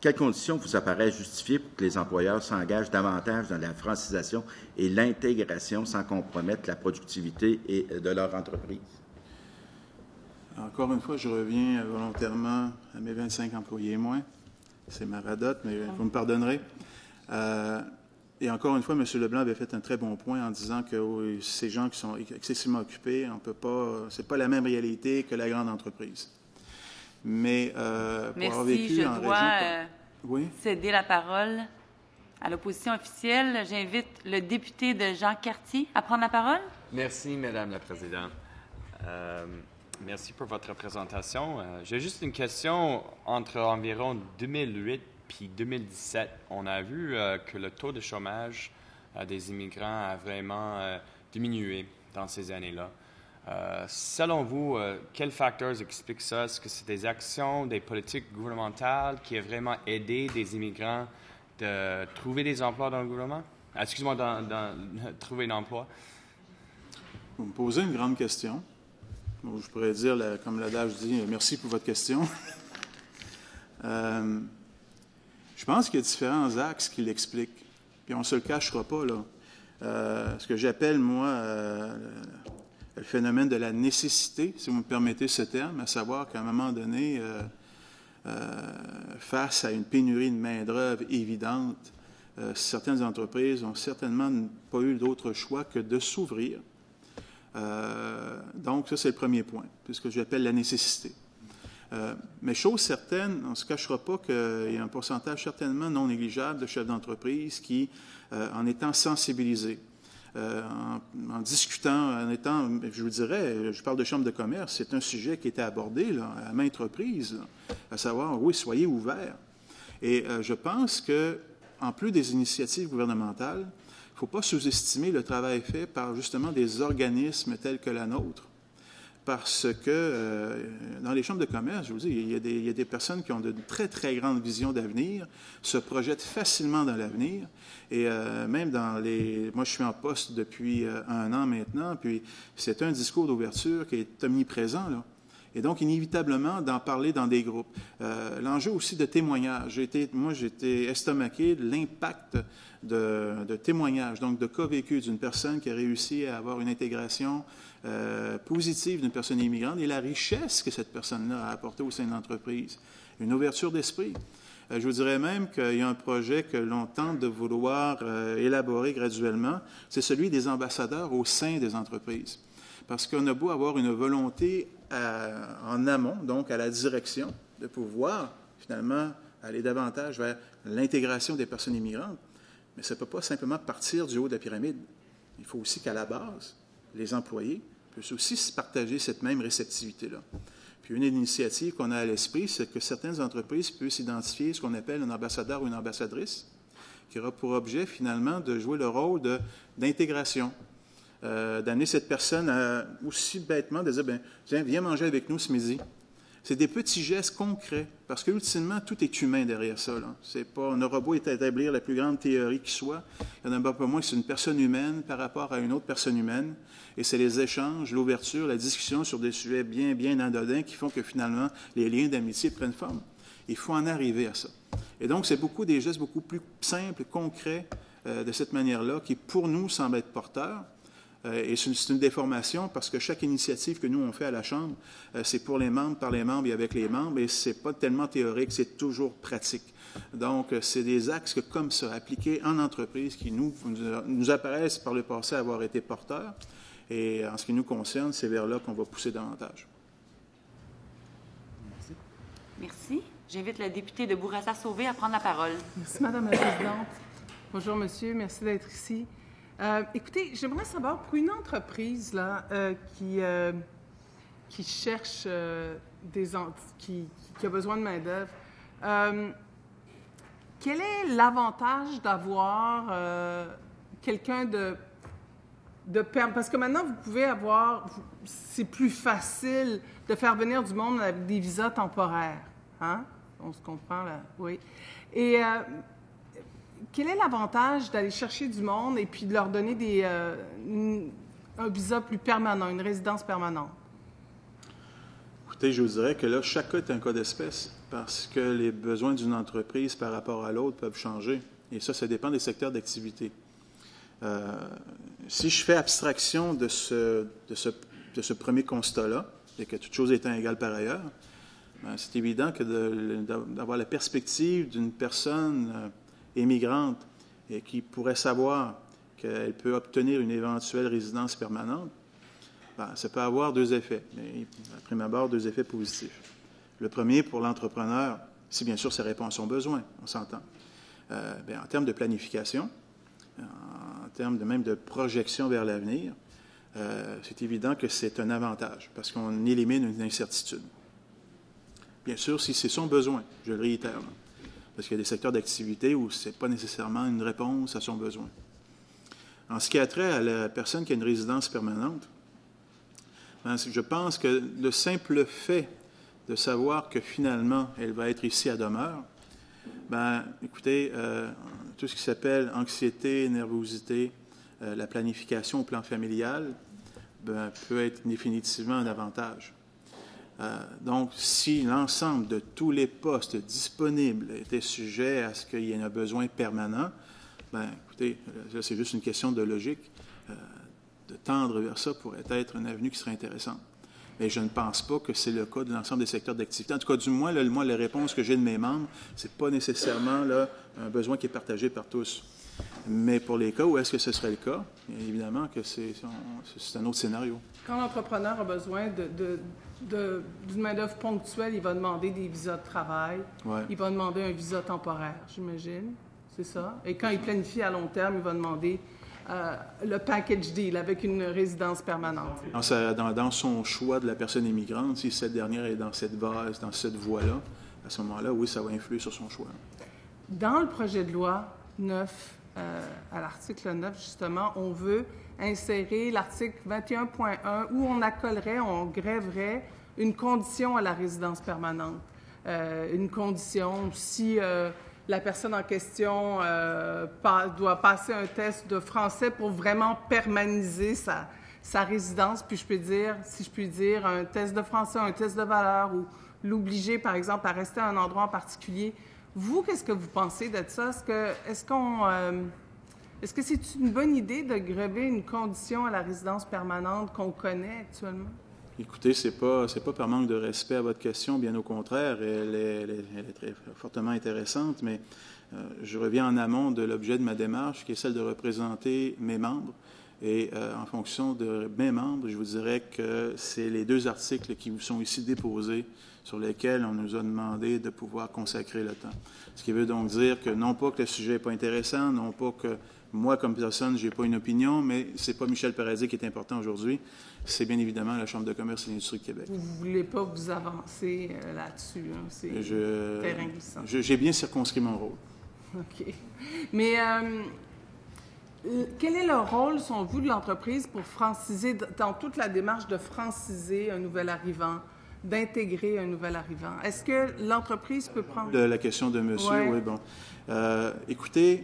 Quelles conditions vous apparaissent justifiées pour que les employeurs s'engagent davantage dans la francisation et l'intégration sans compromettre la productivité de leur entreprise? Encore une fois, je reviens volontairement à mes 25 employés et moins. C'est ma radote, mais vous me pardonnerez. Et encore une fois, M. Leblanc avait fait un très bon point en disant que ces gens qui sont excessivement occupés, on peut pas, c'est pas la même réalité que la grande entreprise. Mais pour avoir vécu en région, oui? Céder la parole à l'opposition officielle. J'invite le député de Jean Cartier à prendre la parole. Merci, Madame la Présidente. Merci pour votre présentation. J'ai juste une question. Entre environ 2008 puis 2017, on a vu que le taux de chômage des immigrants a vraiment diminué dans ces années-là. Selon vous, quels facteurs expliquent ça? Est-ce que c'est des actions, des politiques gouvernementales qui ont vraiment aidé des immigrants de trouver des emplois dans le gouvernement? Excusez-moi, trouver un emploi. Vous me posez une grande question. Je pourrais dire, comme l'adage dit, merci pour votre question. Je pense qu'il y a différents axes qui l'expliquent. Puis on ne se le cachera pas, là. Ce que j'appelle, moi, le phénomène de la nécessité, si vous me permettez ce terme, à savoir qu'à un moment donné, face à une pénurie de main-d'œuvre évidente, certaines entreprises n'ont certainement pas eu d'autre choix que de s'ouvrir. Donc, ça, c'est le premier point, c'est ce que j'appelle la nécessité. Mais chose certaine, on ne se cachera pas qu'il y a un pourcentage certainement non négligeable de chefs d'entreprise qui, en étant sensibilisés, en discutant, en étant, je vous dirais, je parle de chambre de commerce, c'est un sujet qui était abordé là, à maintes reprises, là, à savoir, oui, soyez ouverts. Et je pense que, en plus des initiatives gouvernementales, il ne faut pas sous-estimer le travail fait par justement des organismes tels que la nôtre. Parce que dans les chambres de commerce, je vous dis, il y a des personnes qui ont de très, très grandes visions d'avenir, se projettent facilement dans l'avenir. Et même dans les... Moi, je suis en poste depuis 1 an maintenant, puis c'est un discours d'ouverture qui est omniprésent, là. Et donc, inévitablement, d'en parler dans des groupes. L'enjeu aussi de témoignage. J'ai été estomaqué de l'impact de témoignage, donc de cas vécus d'une personne qui a réussi à avoir une intégration positive d'une personne immigrante et la richesse que cette personne-là a apportée au sein de l'entreprise. Une ouverture d'esprit. Je vous dirais même qu'il y a un projet que l'on tente de vouloir élaborer graduellement, c'est celui des ambassadeurs au sein des entreprises. Parce qu'on a beau avoir une volonté en amont, donc à la direction, de pouvoir finalement aller davantage vers l'intégration des personnes immigrantes, mais ça ne peut pas simplement partir du haut de la pyramide. Il faut aussi qu'à la base, les employés puissent aussi se partager cette même réceptivité-là. Puis une initiative qu'on a à l'esprit, c'est que certaines entreprises puissent identifier ce qu'on appelle un ambassadeur ou une ambassadrice, qui aura pour objet finalement de jouer le rôle d'intégration. D'amener cette personne à, aussi bêtement, de dire, bien, tiens, viens manger avec nous ce midi. C'est des petits gestes concrets, parce qu'ultimement, tout est humain derrière ça. Là. C'est pas, on aura beau établir la plus grande théorie qui soit, il y en a pas moins que c'est une personne humaine par rapport à une autre personne humaine, et c'est les échanges, l'ouverture, la discussion sur des sujets bien, bien anodins qui font que finalement, les liens d'amitié prennent forme. Il faut en arriver à ça. Et donc, c'est des gestes beaucoup plus simples, concrets, de cette manière-là, qui, pour nous, semblent être porteurs. Et c'est une déformation parce que chaque initiative que nous, on fait à la Chambre, c'est pour les membres, par les membres et avec les membres, et ce n'est pas tellement théorique, c'est toujours pratique. Donc, c'est des axes comme ça, appliqués en entreprise, qui nous apparaissent par le passé avoir été porteurs. Et en ce qui nous concerne, c'est vers là qu'on va pousser davantage. Merci. Merci. J'invite le député de Bourassa-Sauvé à prendre la parole. Merci, Madame la Présidente. Bonjour, Monsieur. Merci d'être ici. Écoutez, j'aimerais savoir, pour une entreprise là, qui cherche qui a besoin de main-d'œuvre, quel est l'avantage d'avoir quelqu'un parce que maintenant, vous pouvez c'est plus facile de faire venir du monde avec des visas temporaires. Hein? On se comprend, là? Oui. Et quel est l'avantage d'aller chercher du monde et puis de leur donner un visa plus permanent, une résidence permanente? Écoutez, je vous dirais que là, chaque cas est un cas d'espèce parce que les besoins d'une entreprise par rapport à l'autre peuvent changer. Et ça dépend des secteurs d'activité. Si je fais abstraction de ce premier constat-là, et que toute chose étant égale par ailleurs, c'est évident que d'avoir la perspective d'une personne immigrante et qui pourrait savoir qu'elle peut obtenir une éventuelle résidence permanente, ça peut avoir 2 effets. Mais à prime abord, 2 effets positifs. Le premier, pour l'entrepreneur, si bien sûr ça répond à son besoin, on s'entend. En termes de planification, en termes même de projection vers l'avenir, c'est évident que c'est un avantage parce qu'on élimine une incertitude. Bien sûr, si c'est son besoin, je le réitère, là, parce qu'il y a des secteurs d'activité où ce n'est pas nécessairement une réponse à son besoin. En ce qui a trait à la personne qui a une résidence permanente, je pense que le simple fait de savoir que finalement elle va être ici à demeure, écoutez, tout ce qui s'appelle anxiété, nervosité, la planification au plan familial, peut être définitivement un avantage. Donc, si l'ensemble de tous les postes disponibles étaient sujets à ce qu'il y ait un besoin permanent, écoutez, là, c'est juste une question de logique. De tendre vers ça pourrait être une avenue qui serait intéressante. Mais je ne pense pas que c'est le cas de l'ensemble des secteurs d'activité. En tout cas, du moins, là, les réponses que j'ai de mes membres, ce n'est pas nécessairement là, un besoin qui est partagé par tous. Mais pour les cas où est-ce que ce serait le cas, évidemment que c'est un autre scénario. Quand l'entrepreneur a besoin d'une main-d'œuvre ponctuelle, il va demander des visas de travail. Ouais. Il va demander un visa temporaire, j'imagine. C'est ça. Et quand il planifie à long terme, il va demander le package deal avec une résidence permanente. Dans son choix de la personne immigrante, si cette dernière est dans cette voie-là, à ce moment-là, oui, ça va influer sur son choix. Dans le projet de loi 9, à l'article 9, justement, on veut insérer l'article 21.1 où on accolerait, on grèverait une condition à la résidence permanente. Une condition, si la personne en question doit passer un test de français pour vraiment permaniser sa résidence, puis si je puis dire, un test de français, un test de valeur, ou l'obliger, par exemple, à rester à un endroit en particulier. Vous, qu'est-ce que vous pensez de ça? Est-ce que c'est une bonne idée de grever une condition à la résidence permanente qu'on connaît actuellement? Écoutez, c'est pas par manque de respect à votre question, bien au contraire, elle est très fortement intéressante, mais je reviens en amont de l'objet de ma démarche, qui est celle de représenter mes membres. Et en fonction de mes membres, je vous dirais que c'est les 2 articles qui vous sont ici déposés sur lesquels on nous a demandé de pouvoir consacrer le temps. Ce qui veut donc dire que non pas que le sujet n'est pas intéressant, non pas que moi, comme personne, je n'ai pas une opinion, mais ce n'est pas Michel Paradis qui est important aujourd'hui, c'est bien évidemment la Chambre de commerce et d'industrie de Québec. Vous ne voulez pas vous avancer là-dessus, hein? C'est terrain glissant. J'ai bien circonscrit mon rôle. OK. Mais quel est le rôle, selon vous, de l'entreprise pour franciser, dans toute la démarche de franciser un nouvel arrivant, d'intégrer un nouvel arrivant? Est-ce que l'entreprise peut prendre... La question de monsieur, oui, bon. Écoutez,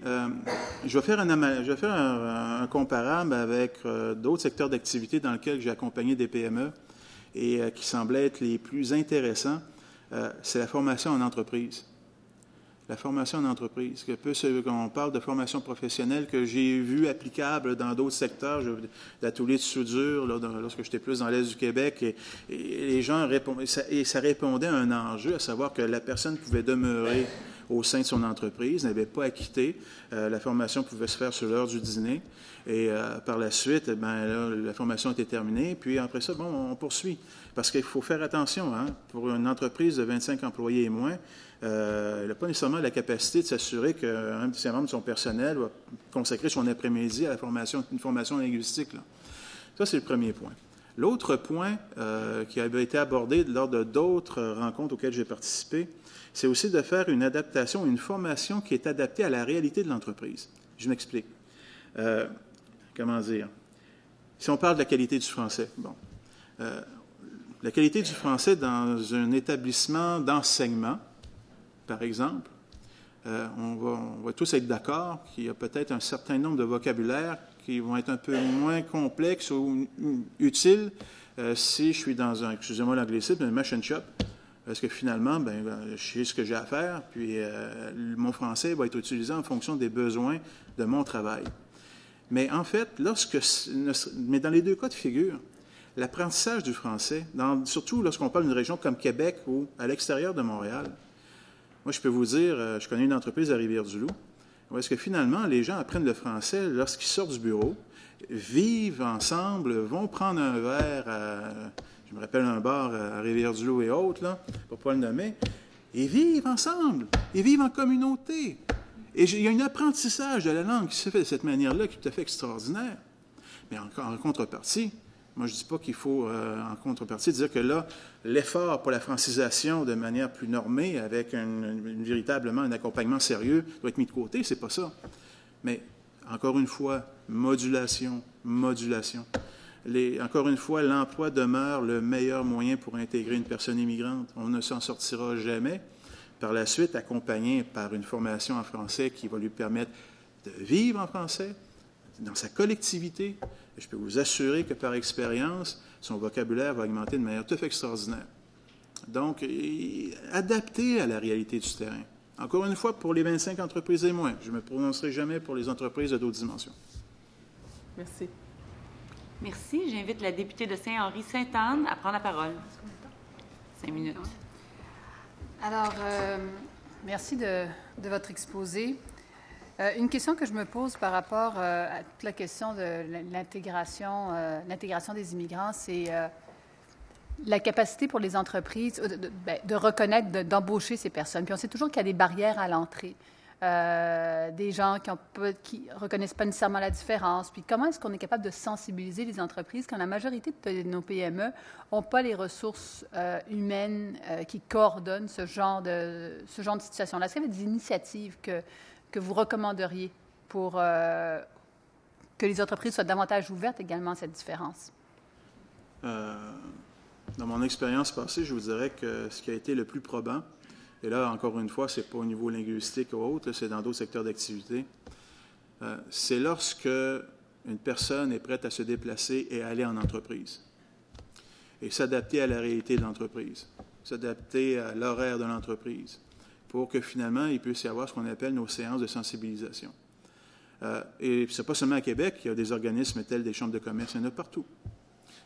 je vais faire un comparable avec d'autres secteurs d'activité dans lesquels j'ai accompagné des PME et qui semblaient être les plus intéressants. C'est la formation en entreprise. La formation en entreprise. Quand on parle de formation professionnelle que j'ai vue applicable dans d'autres secteurs, d'ateliers de soudure, lorsque j'étais plus dans l'Est du Québec, et les gens répondaient, et ça répondait à un enjeu, à savoir que la personne pouvait demeurer au sein de son entreprise, n'avait pas à quitter. La formation pouvait se faire sur l'heure du dîner. Et par la suite, la formation était terminée. Puis après ça, on poursuit. Parce qu'il faut faire attention. Pour une entreprise de 25 employés et moins, elle n'a pas nécessairement la capacité de s'assurer qu'un de ses membres de son personnel va consacrer son après-midi à une formation linguistique. Là. Ça, c'est le premier point. L'autre point qui avait été abordé lors de d'autres rencontres auxquelles j'ai participé, c'est aussi de faire une adaptation, une formation qui est adaptée à la réalité de l'entreprise. Je m'explique. Comment dire? Si on parle de la qualité du français, la qualité du français dans un établissement d'enseignement, par exemple, on va tous être d'accord qu'il y a peut-être un certain nombre de vocabulaires qui vont être un peu moins complexes ou utiles si je suis dans excusez-moi l'anglicisme, un machine shop, parce que finalement, je sais ce que j'ai à faire, puis mon français va être utilisé en fonction des besoins de mon travail. Mais en fait, mais dans les 2 cas de figure, l'apprentissage du français, surtout lorsqu'on parle d'une région comme Québec ou à l'extérieur de Montréal, moi, je peux vous dire, je connais une entreprise à Rivière-du-Loup, où est-ce que finalement, les gens apprennent le français lorsqu'ils sortent du bureau, vivent ensemble, vont prendre un verre je me rappelle un bar à Rivière-du-Loup et autres, là, pour ne pas le nommer, et vivent ensemble, et vivent en communauté. Et il y a un apprentissage de la langue qui se fait de cette manière-là qui est tout à fait extraordinaire. Mais en contrepartie, moi, je ne dis pas qu'il faut, en contrepartie, dire que là, l'effort pour la francisation de manière plus normée, avec véritablement un accompagnement sérieux, doit être mis de côté. C'est pas ça. Mais, encore une fois, modulation. Encore une fois, l'emploi demeure le meilleur moyen pour intégrer une personne immigrante. On ne s'en sortira jamais. Par la suite, accompagné par une formation en français qui va lui permettre de vivre en français, dans sa collectivité. Et je peux vous assurer que par expérience, son vocabulaire va augmenter de manière tout à fait extraordinaire. Donc, adapté à la réalité du terrain. Encore une fois, pour les 25 entreprises et moins. Je ne me prononcerai jamais pour les entreprises de d'autres dimensions. Merci. Merci. J'invite la députée de Saint-Henri-Sainte-Anne à prendre la parole. 5 minutes. Alors, merci de votre exposé. Une question que je me pose par rapport à toute la question de l'intégration des immigrants, c'est la capacité pour les entreprises de reconnaître, d'embaucher ces personnes. Puis on sait toujours qu'il y a des barrières à l'entrée, des gens qui reconnaissent pas nécessairement la différence. Puis comment est-ce qu'on est capable de sensibiliser les entreprises quand la majorité de nos PME n'ont pas les ressources humaines qui coordonnent ce genre de situation-là? Est-ce qu'il y avait des initiatives que vous recommanderiez pour que les entreprises soient davantage ouvertes également à cette différence? Dans mon expérience passée, je vous dirais que ce qui a été le plus probant, et là, encore une fois, ce n'est pas au niveau linguistique ou autre, c'est dans d'autres secteurs d'activité, c'est lorsque une personne est prête à se déplacer et aller en entreprise et s'adapter à la réalité de l'entreprise, s'adapter à l'horaire de l'entreprise, pour que finalement, il puisse y avoir ce qu'on appelle nos séances de sensibilisation. Et ce n'est pas seulement à Québec, il y a des organismes tels des chambres de commerce, il y en a partout.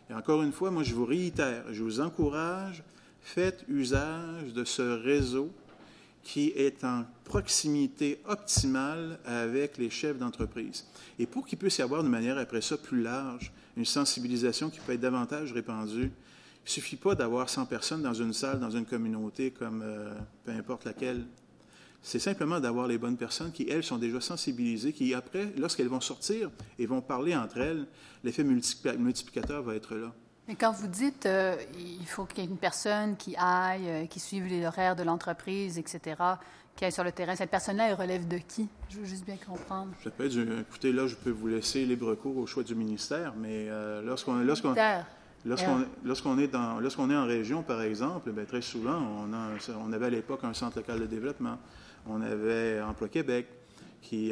Et encore une fois, moi, je vous réitère, je vous encourage, faites usage de ce réseau qui est en proximité optimale avec les chefs d'entreprise. Et pour qu'il puisse y avoir de manière, après ça, plus large, une sensibilisation qui peut être davantage répandue, il ne suffit pas d'avoir 100 personnes dans une salle, dans une communauté, comme peu importe laquelle. C'est simplement d'avoir les bonnes personnes qui, elles, sont déjà sensibilisées, qui, après, lorsqu'elles vont sortir et vont parler entre elles, l'effet multiplicateur va être là. Mais quand vous dites il faut qu'il y ait une personne qui aille, qui suive les horaires de l'entreprise, etc., qui aille sur le terrain, cette personne-là, elle relève de qui? Je veux juste bien comprendre. Écoutez, là, je peux vous laisser libre cours au choix du ministère, mais lorsqu'on est en région, par exemple, bien, très souvent, on avait à l'époque un centre local de développement, on avait Emploi Québec, qui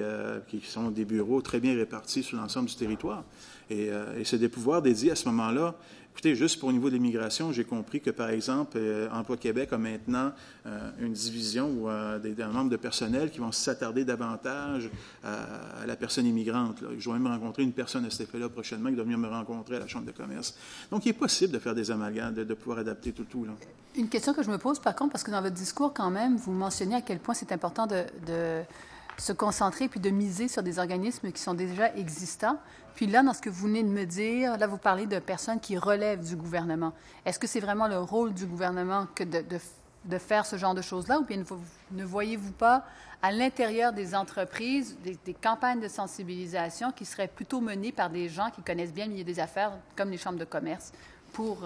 sont des bureaux très bien répartis sur l'ensemble du territoire. Et c'est des pouvoirs dédiés à ce moment-là. Écoutez, juste pour le niveau de l'immigration, j'ai compris que, par exemple, Emploi Québec a maintenant une division ou un membre de personnel qui vont s'attarder davantage à la personne immigrante. Là. Je vais même rencontrer une personne à cet effet-là prochainement qui doit venir me rencontrer à la Chambre de commerce. Donc, il est possible de faire des amalgames, de pouvoir adapter tout. Là. Une question que je me pose, par contre, parce que dans votre discours, quand même, vous mentionnez à quel point c'est important de se concentrer puis de miser sur des organismes qui sont déjà existants. Puis là, dans ce que vous venez de me dire, là, vous parlez de personnes qui relèvent du gouvernement. Est-ce que c'est vraiment le rôle du gouvernement que de faire ce genre de choses-là, ou bien ne voyez-vous pas à l'intérieur des entreprises des campagnes de sensibilisation qui seraient plutôt menées par des gens qui connaissent bien le milieu des affaires, comme les chambres de commerce, pour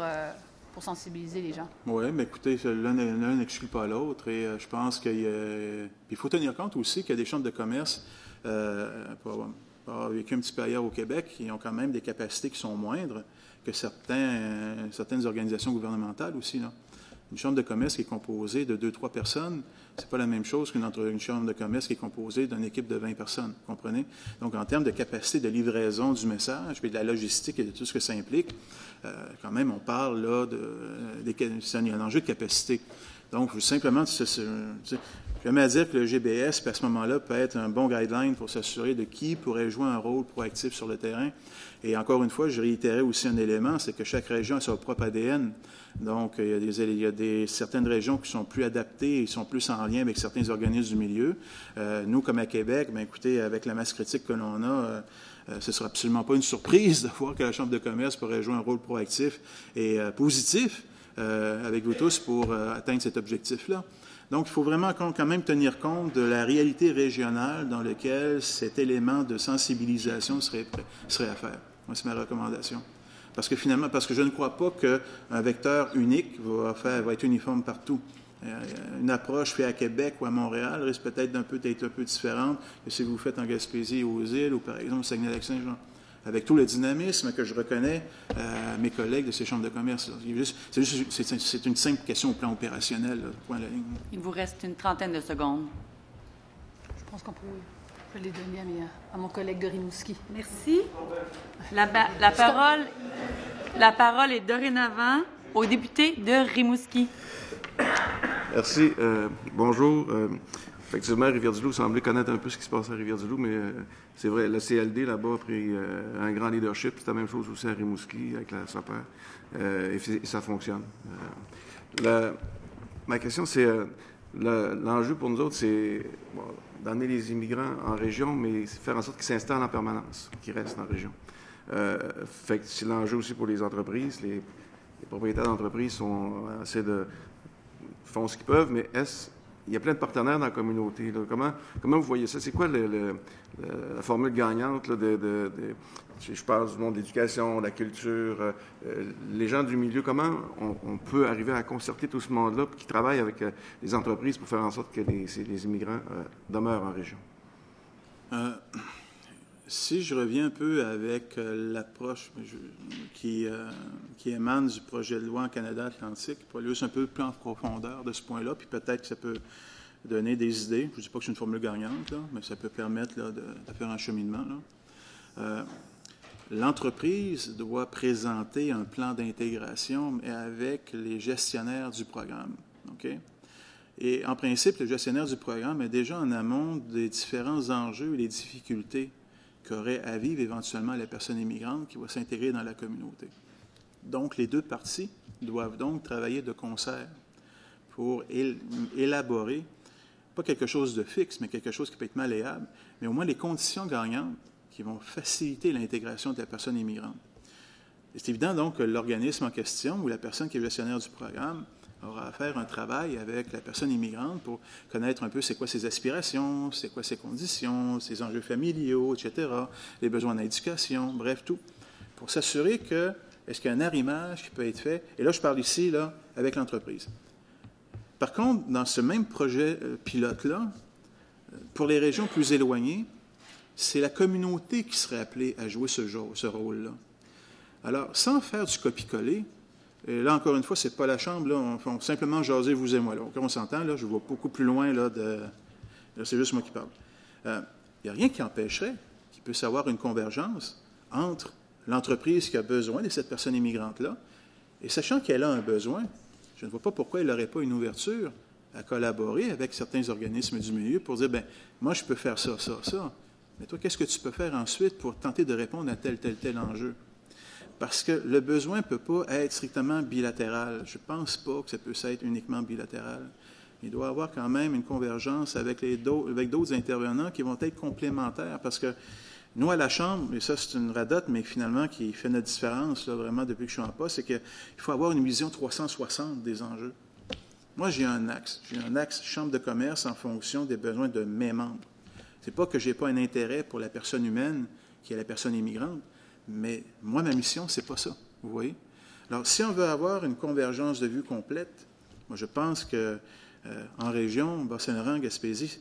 sensibiliser les gens? Oui, mais écoutez, l'un n'exclut pas l'autre, et je pense qu'il faut tenir compte aussi qu'il y a des chambres de commerce, pour avoir vécu un petit peu ailleurs au Québec, qui ont quand même des capacités qui sont moindres que certaines organisations gouvernementales aussi, là. Une chambre de commerce qui est composée de 2-3 personnes, c'est pas la même chose qu'une chambre de commerce qui est composée d'une équipe de 20 personnes, vous comprenez? Donc, en termes de capacité de livraison du message, puis de la logistique et de tout ce que ça implique, quand même, on parle là c'est un enjeu de capacité. Donc, simplement, j'aime à dire que le GBS, à ce moment-là, peut être un bon guideline pour s'assurer de qui pourrait jouer un rôle proactif sur le terrain. Et encore une fois, je réitérais aussi un élément, c'est que chaque région a son propre ADN. Donc, il y a certaines régions qui sont plus adaptées et sont plus en lien avec certains organismes du milieu. Nous, comme à Québec, bien, écoutez, avec la masse critique que l'on a, ce ne sera absolument pas une surprise de voir que la Chambre de commerce pourrait jouer un rôle proactif et positif avec vous tous pour atteindre cet objectif-là. Donc, il faut vraiment quand même tenir compte de la réalité régionale dans laquelle cet élément de sensibilisation serait à faire. Moi, c'est ma recommandation. Parce que finalement, parce que je ne crois pas qu'un vecteur unique va être uniforme partout. Une approche faite à Québec ou à Montréal risque peut-être d'être un peu différente que si vous faites en Gaspésie ou aux îles ou par exemple au Saguenay-Lac-Saint-Jean. Avec tout le dynamisme que je reconnais à mes collègues de ces chambres de commerce. C'est une simple question au plan opérationnel, là, point à la ligne. Il vous reste une trentaine de secondes. Je pense qu'on peut les donner à mon collègue de Rimouski. Merci. La parole est dorénavant au député de Rimouski. Merci. Bonjour. Effectivement, Rivière-du-Loup semblait connaître un peu ce qui se passe à Rivière-du-Loup, mais c'est vrai, le CLD là-bas a pris un grand leadership. C'est la même chose aussi à Rimouski avec la SOPER. Et ça fonctionne. Ma question, c'est l'enjeu pour nous autres, c'est d'amener les immigrants en région, mais faire en sorte qu'ils s'installent en permanence, qu'ils restent en région. Fait que c'est l'enjeu aussi pour les entreprises. Les propriétaires d'entreprises font ce qu'ils peuvent, mais il y a plein de partenaires dans la communauté. Là. Comment vous voyez ça? C'est quoi la formule gagnante là, je parle du monde de l'éducation, de la culture, les gens du milieu, comment on peut arriver à concerter tout ce monde-là qui travaille avec les entreprises pour faire en sorte que les immigrants demeurent en région? Si je reviens un peu avec l'approche qui émane du projet de loi en Canada Atlantique, pour aller un peu plus en profondeur de ce point-là, puis peut-être que ça peut donner des idées. Je ne dis pas que c'est une formule gagnante, là, mais ça peut permettre là, de faire un cheminement. L'entreprise doit présenter un plan d'intégration avec les gestionnaires du programme. Okay? Et en principe, le gestionnaire du programme est déjà en amont des différents enjeux et des difficultés qu'aurait à vivre éventuellement la personne immigrante qui va s'intégrer dans la communauté. Donc, les deux parties doivent donc travailler de concert pour élaborer, pas quelque chose de fixe, mais quelque chose qui peut être malléable, mais au moins les conditions gagnantes qui vont faciliter l'intégration de la personne immigrante. C'est évident donc que l'organisme en question ou la personne qui est gestionnaire du programme aura à faire un travail avec la personne immigrante pour connaître un peu c'est quoi ses aspirations, c'est quoi ses conditions, ses enjeux familiaux, etc., les besoins en éducation, bref, tout, pour s'assurer que est-ce qu'il y a un arrimage qui peut être fait. Et là, je parle ici là, avec l'entreprise. Par contre, dans ce même projet pilote-là, pour les régions plus éloignées, c'est la communauté qui serait appelée à jouer ce rôle-là. Alors, sans faire du copier-coller, et là, encore une fois, c'est pas la Chambre, là, on fait simplement jaser, vous et moi. Là. On s'entend, là, je vois beaucoup plus loin, là, c'est juste moi qui parle. Il n'y a rien qui empêcherait qu'il puisse y avoir une convergence entre l'entreprise qui a besoin de cette personne immigrante-là, et sachant qu'elle a un besoin, je ne vois pas pourquoi elle n'aurait pas une ouverture à collaborer avec certains organismes du milieu pour dire, bien, moi, je peux faire ça, ça, ça. Mais toi, qu'est-ce que tu peux faire ensuite pour tenter de répondre à tel enjeu? Parce que le besoin ne peut pas être strictement bilatéral. Je ne pense pas que ça puisse être uniquement bilatéral. Il doit y avoir quand même une convergence avec d'autres intervenants qui vont être complémentaires. Parce que nous, à la Chambre, et ça c'est une radote, mais finalement qui fait notre différence là, vraiment depuis que je suis en poste, c'est qu'il faut avoir une vision 360 des enjeux. Moi, j'ai un axe Chambre de commerce en fonction des besoins de mes membres. Ce n'est pas que je n'ai pas un intérêt pour la personne humaine qui est la personne immigrante, mais moi, ma mission, ce n'est pas ça, vous voyez? Alors, si on veut avoir une convergence de vue complète, moi, je pense qu'en région, Bas-Saint-Laurent, Gaspésie,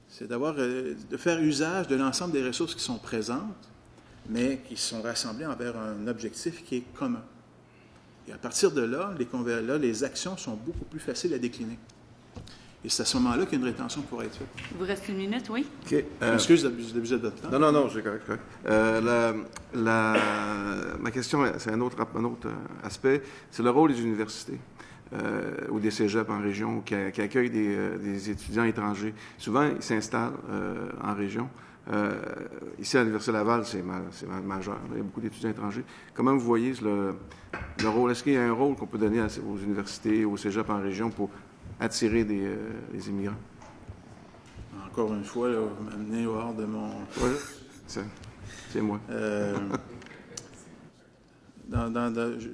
c'est de faire usage de l'ensemble des ressources qui sont présentes, mais qui sont rassemblées envers un objectif qui est commun. Et à partir de là, les actions sont beaucoup plus faciles à décliner. Et c'est à ce moment-là qu'une rétention pourrait être faite. Il vous reste une minute, oui? OK. Excusez d'abusé de votre temps. Non, c'est correct. Ma question, c'est un autre aspect. C'est le rôle des universités ou des cégeps en région qui accueillent des étudiants étrangers. Souvent, ils s'installent en région. Ici, à l'Université Laval, c'est majeur. Il y a beaucoup d'étudiants étrangers. Comment vous voyez le rôle? Est-ce qu'il y a un rôle qu'on peut donner aux universités, aux cégeps en région pour attirer des immigrants? Encore une fois, là, vous m'amenez hors de mon... Oui, c'est moi.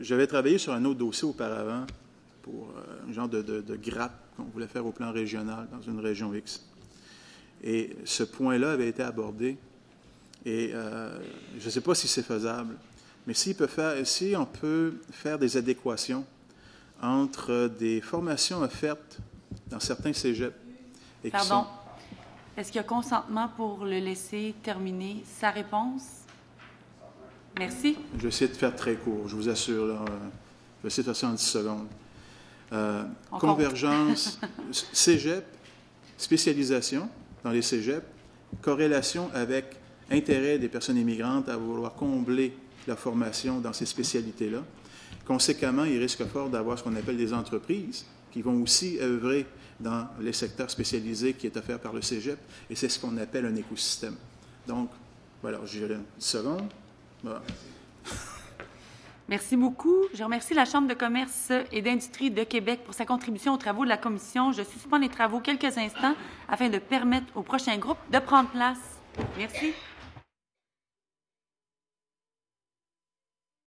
J'avais travaillé sur un autre dossier auparavant pour un genre de grappe qu'on voulait faire au plan régional dans une région X. Et ce point-là avait été abordé Et je ne sais pas si c'est faisable, mais si on peut faire des adéquations entre des formations offertes dans certains cégeps et Pardon. Est-ce qu'il y a consentement pour le laisser terminer sa réponse? Merci. Je vais essayer de faire très court, je vous assure. Là, je vais essayer de faire ça en 10 secondes. Convergence, cégep, spécialisation dans les cégeps, corrélation avec intérêt des personnes immigrantes à vouloir combler la formation dans ces spécialités-là. Conséquemment, il risque fort d'avoir ce qu'on appelle des entreprises qui vont aussi œuvrer dans les secteurs spécialisés qui est offert par le cégep, et c'est ce qu'on appelle un écosystème. Donc, voilà, j'ai 10 secondes. Voilà. Merci beaucoup. Je remercie la Chambre de commerce et d'industrie de Québec pour sa contribution aux travaux de la Commission. Je suspends les travaux quelques instants afin de permettre au prochain groupe de prendre place. Merci.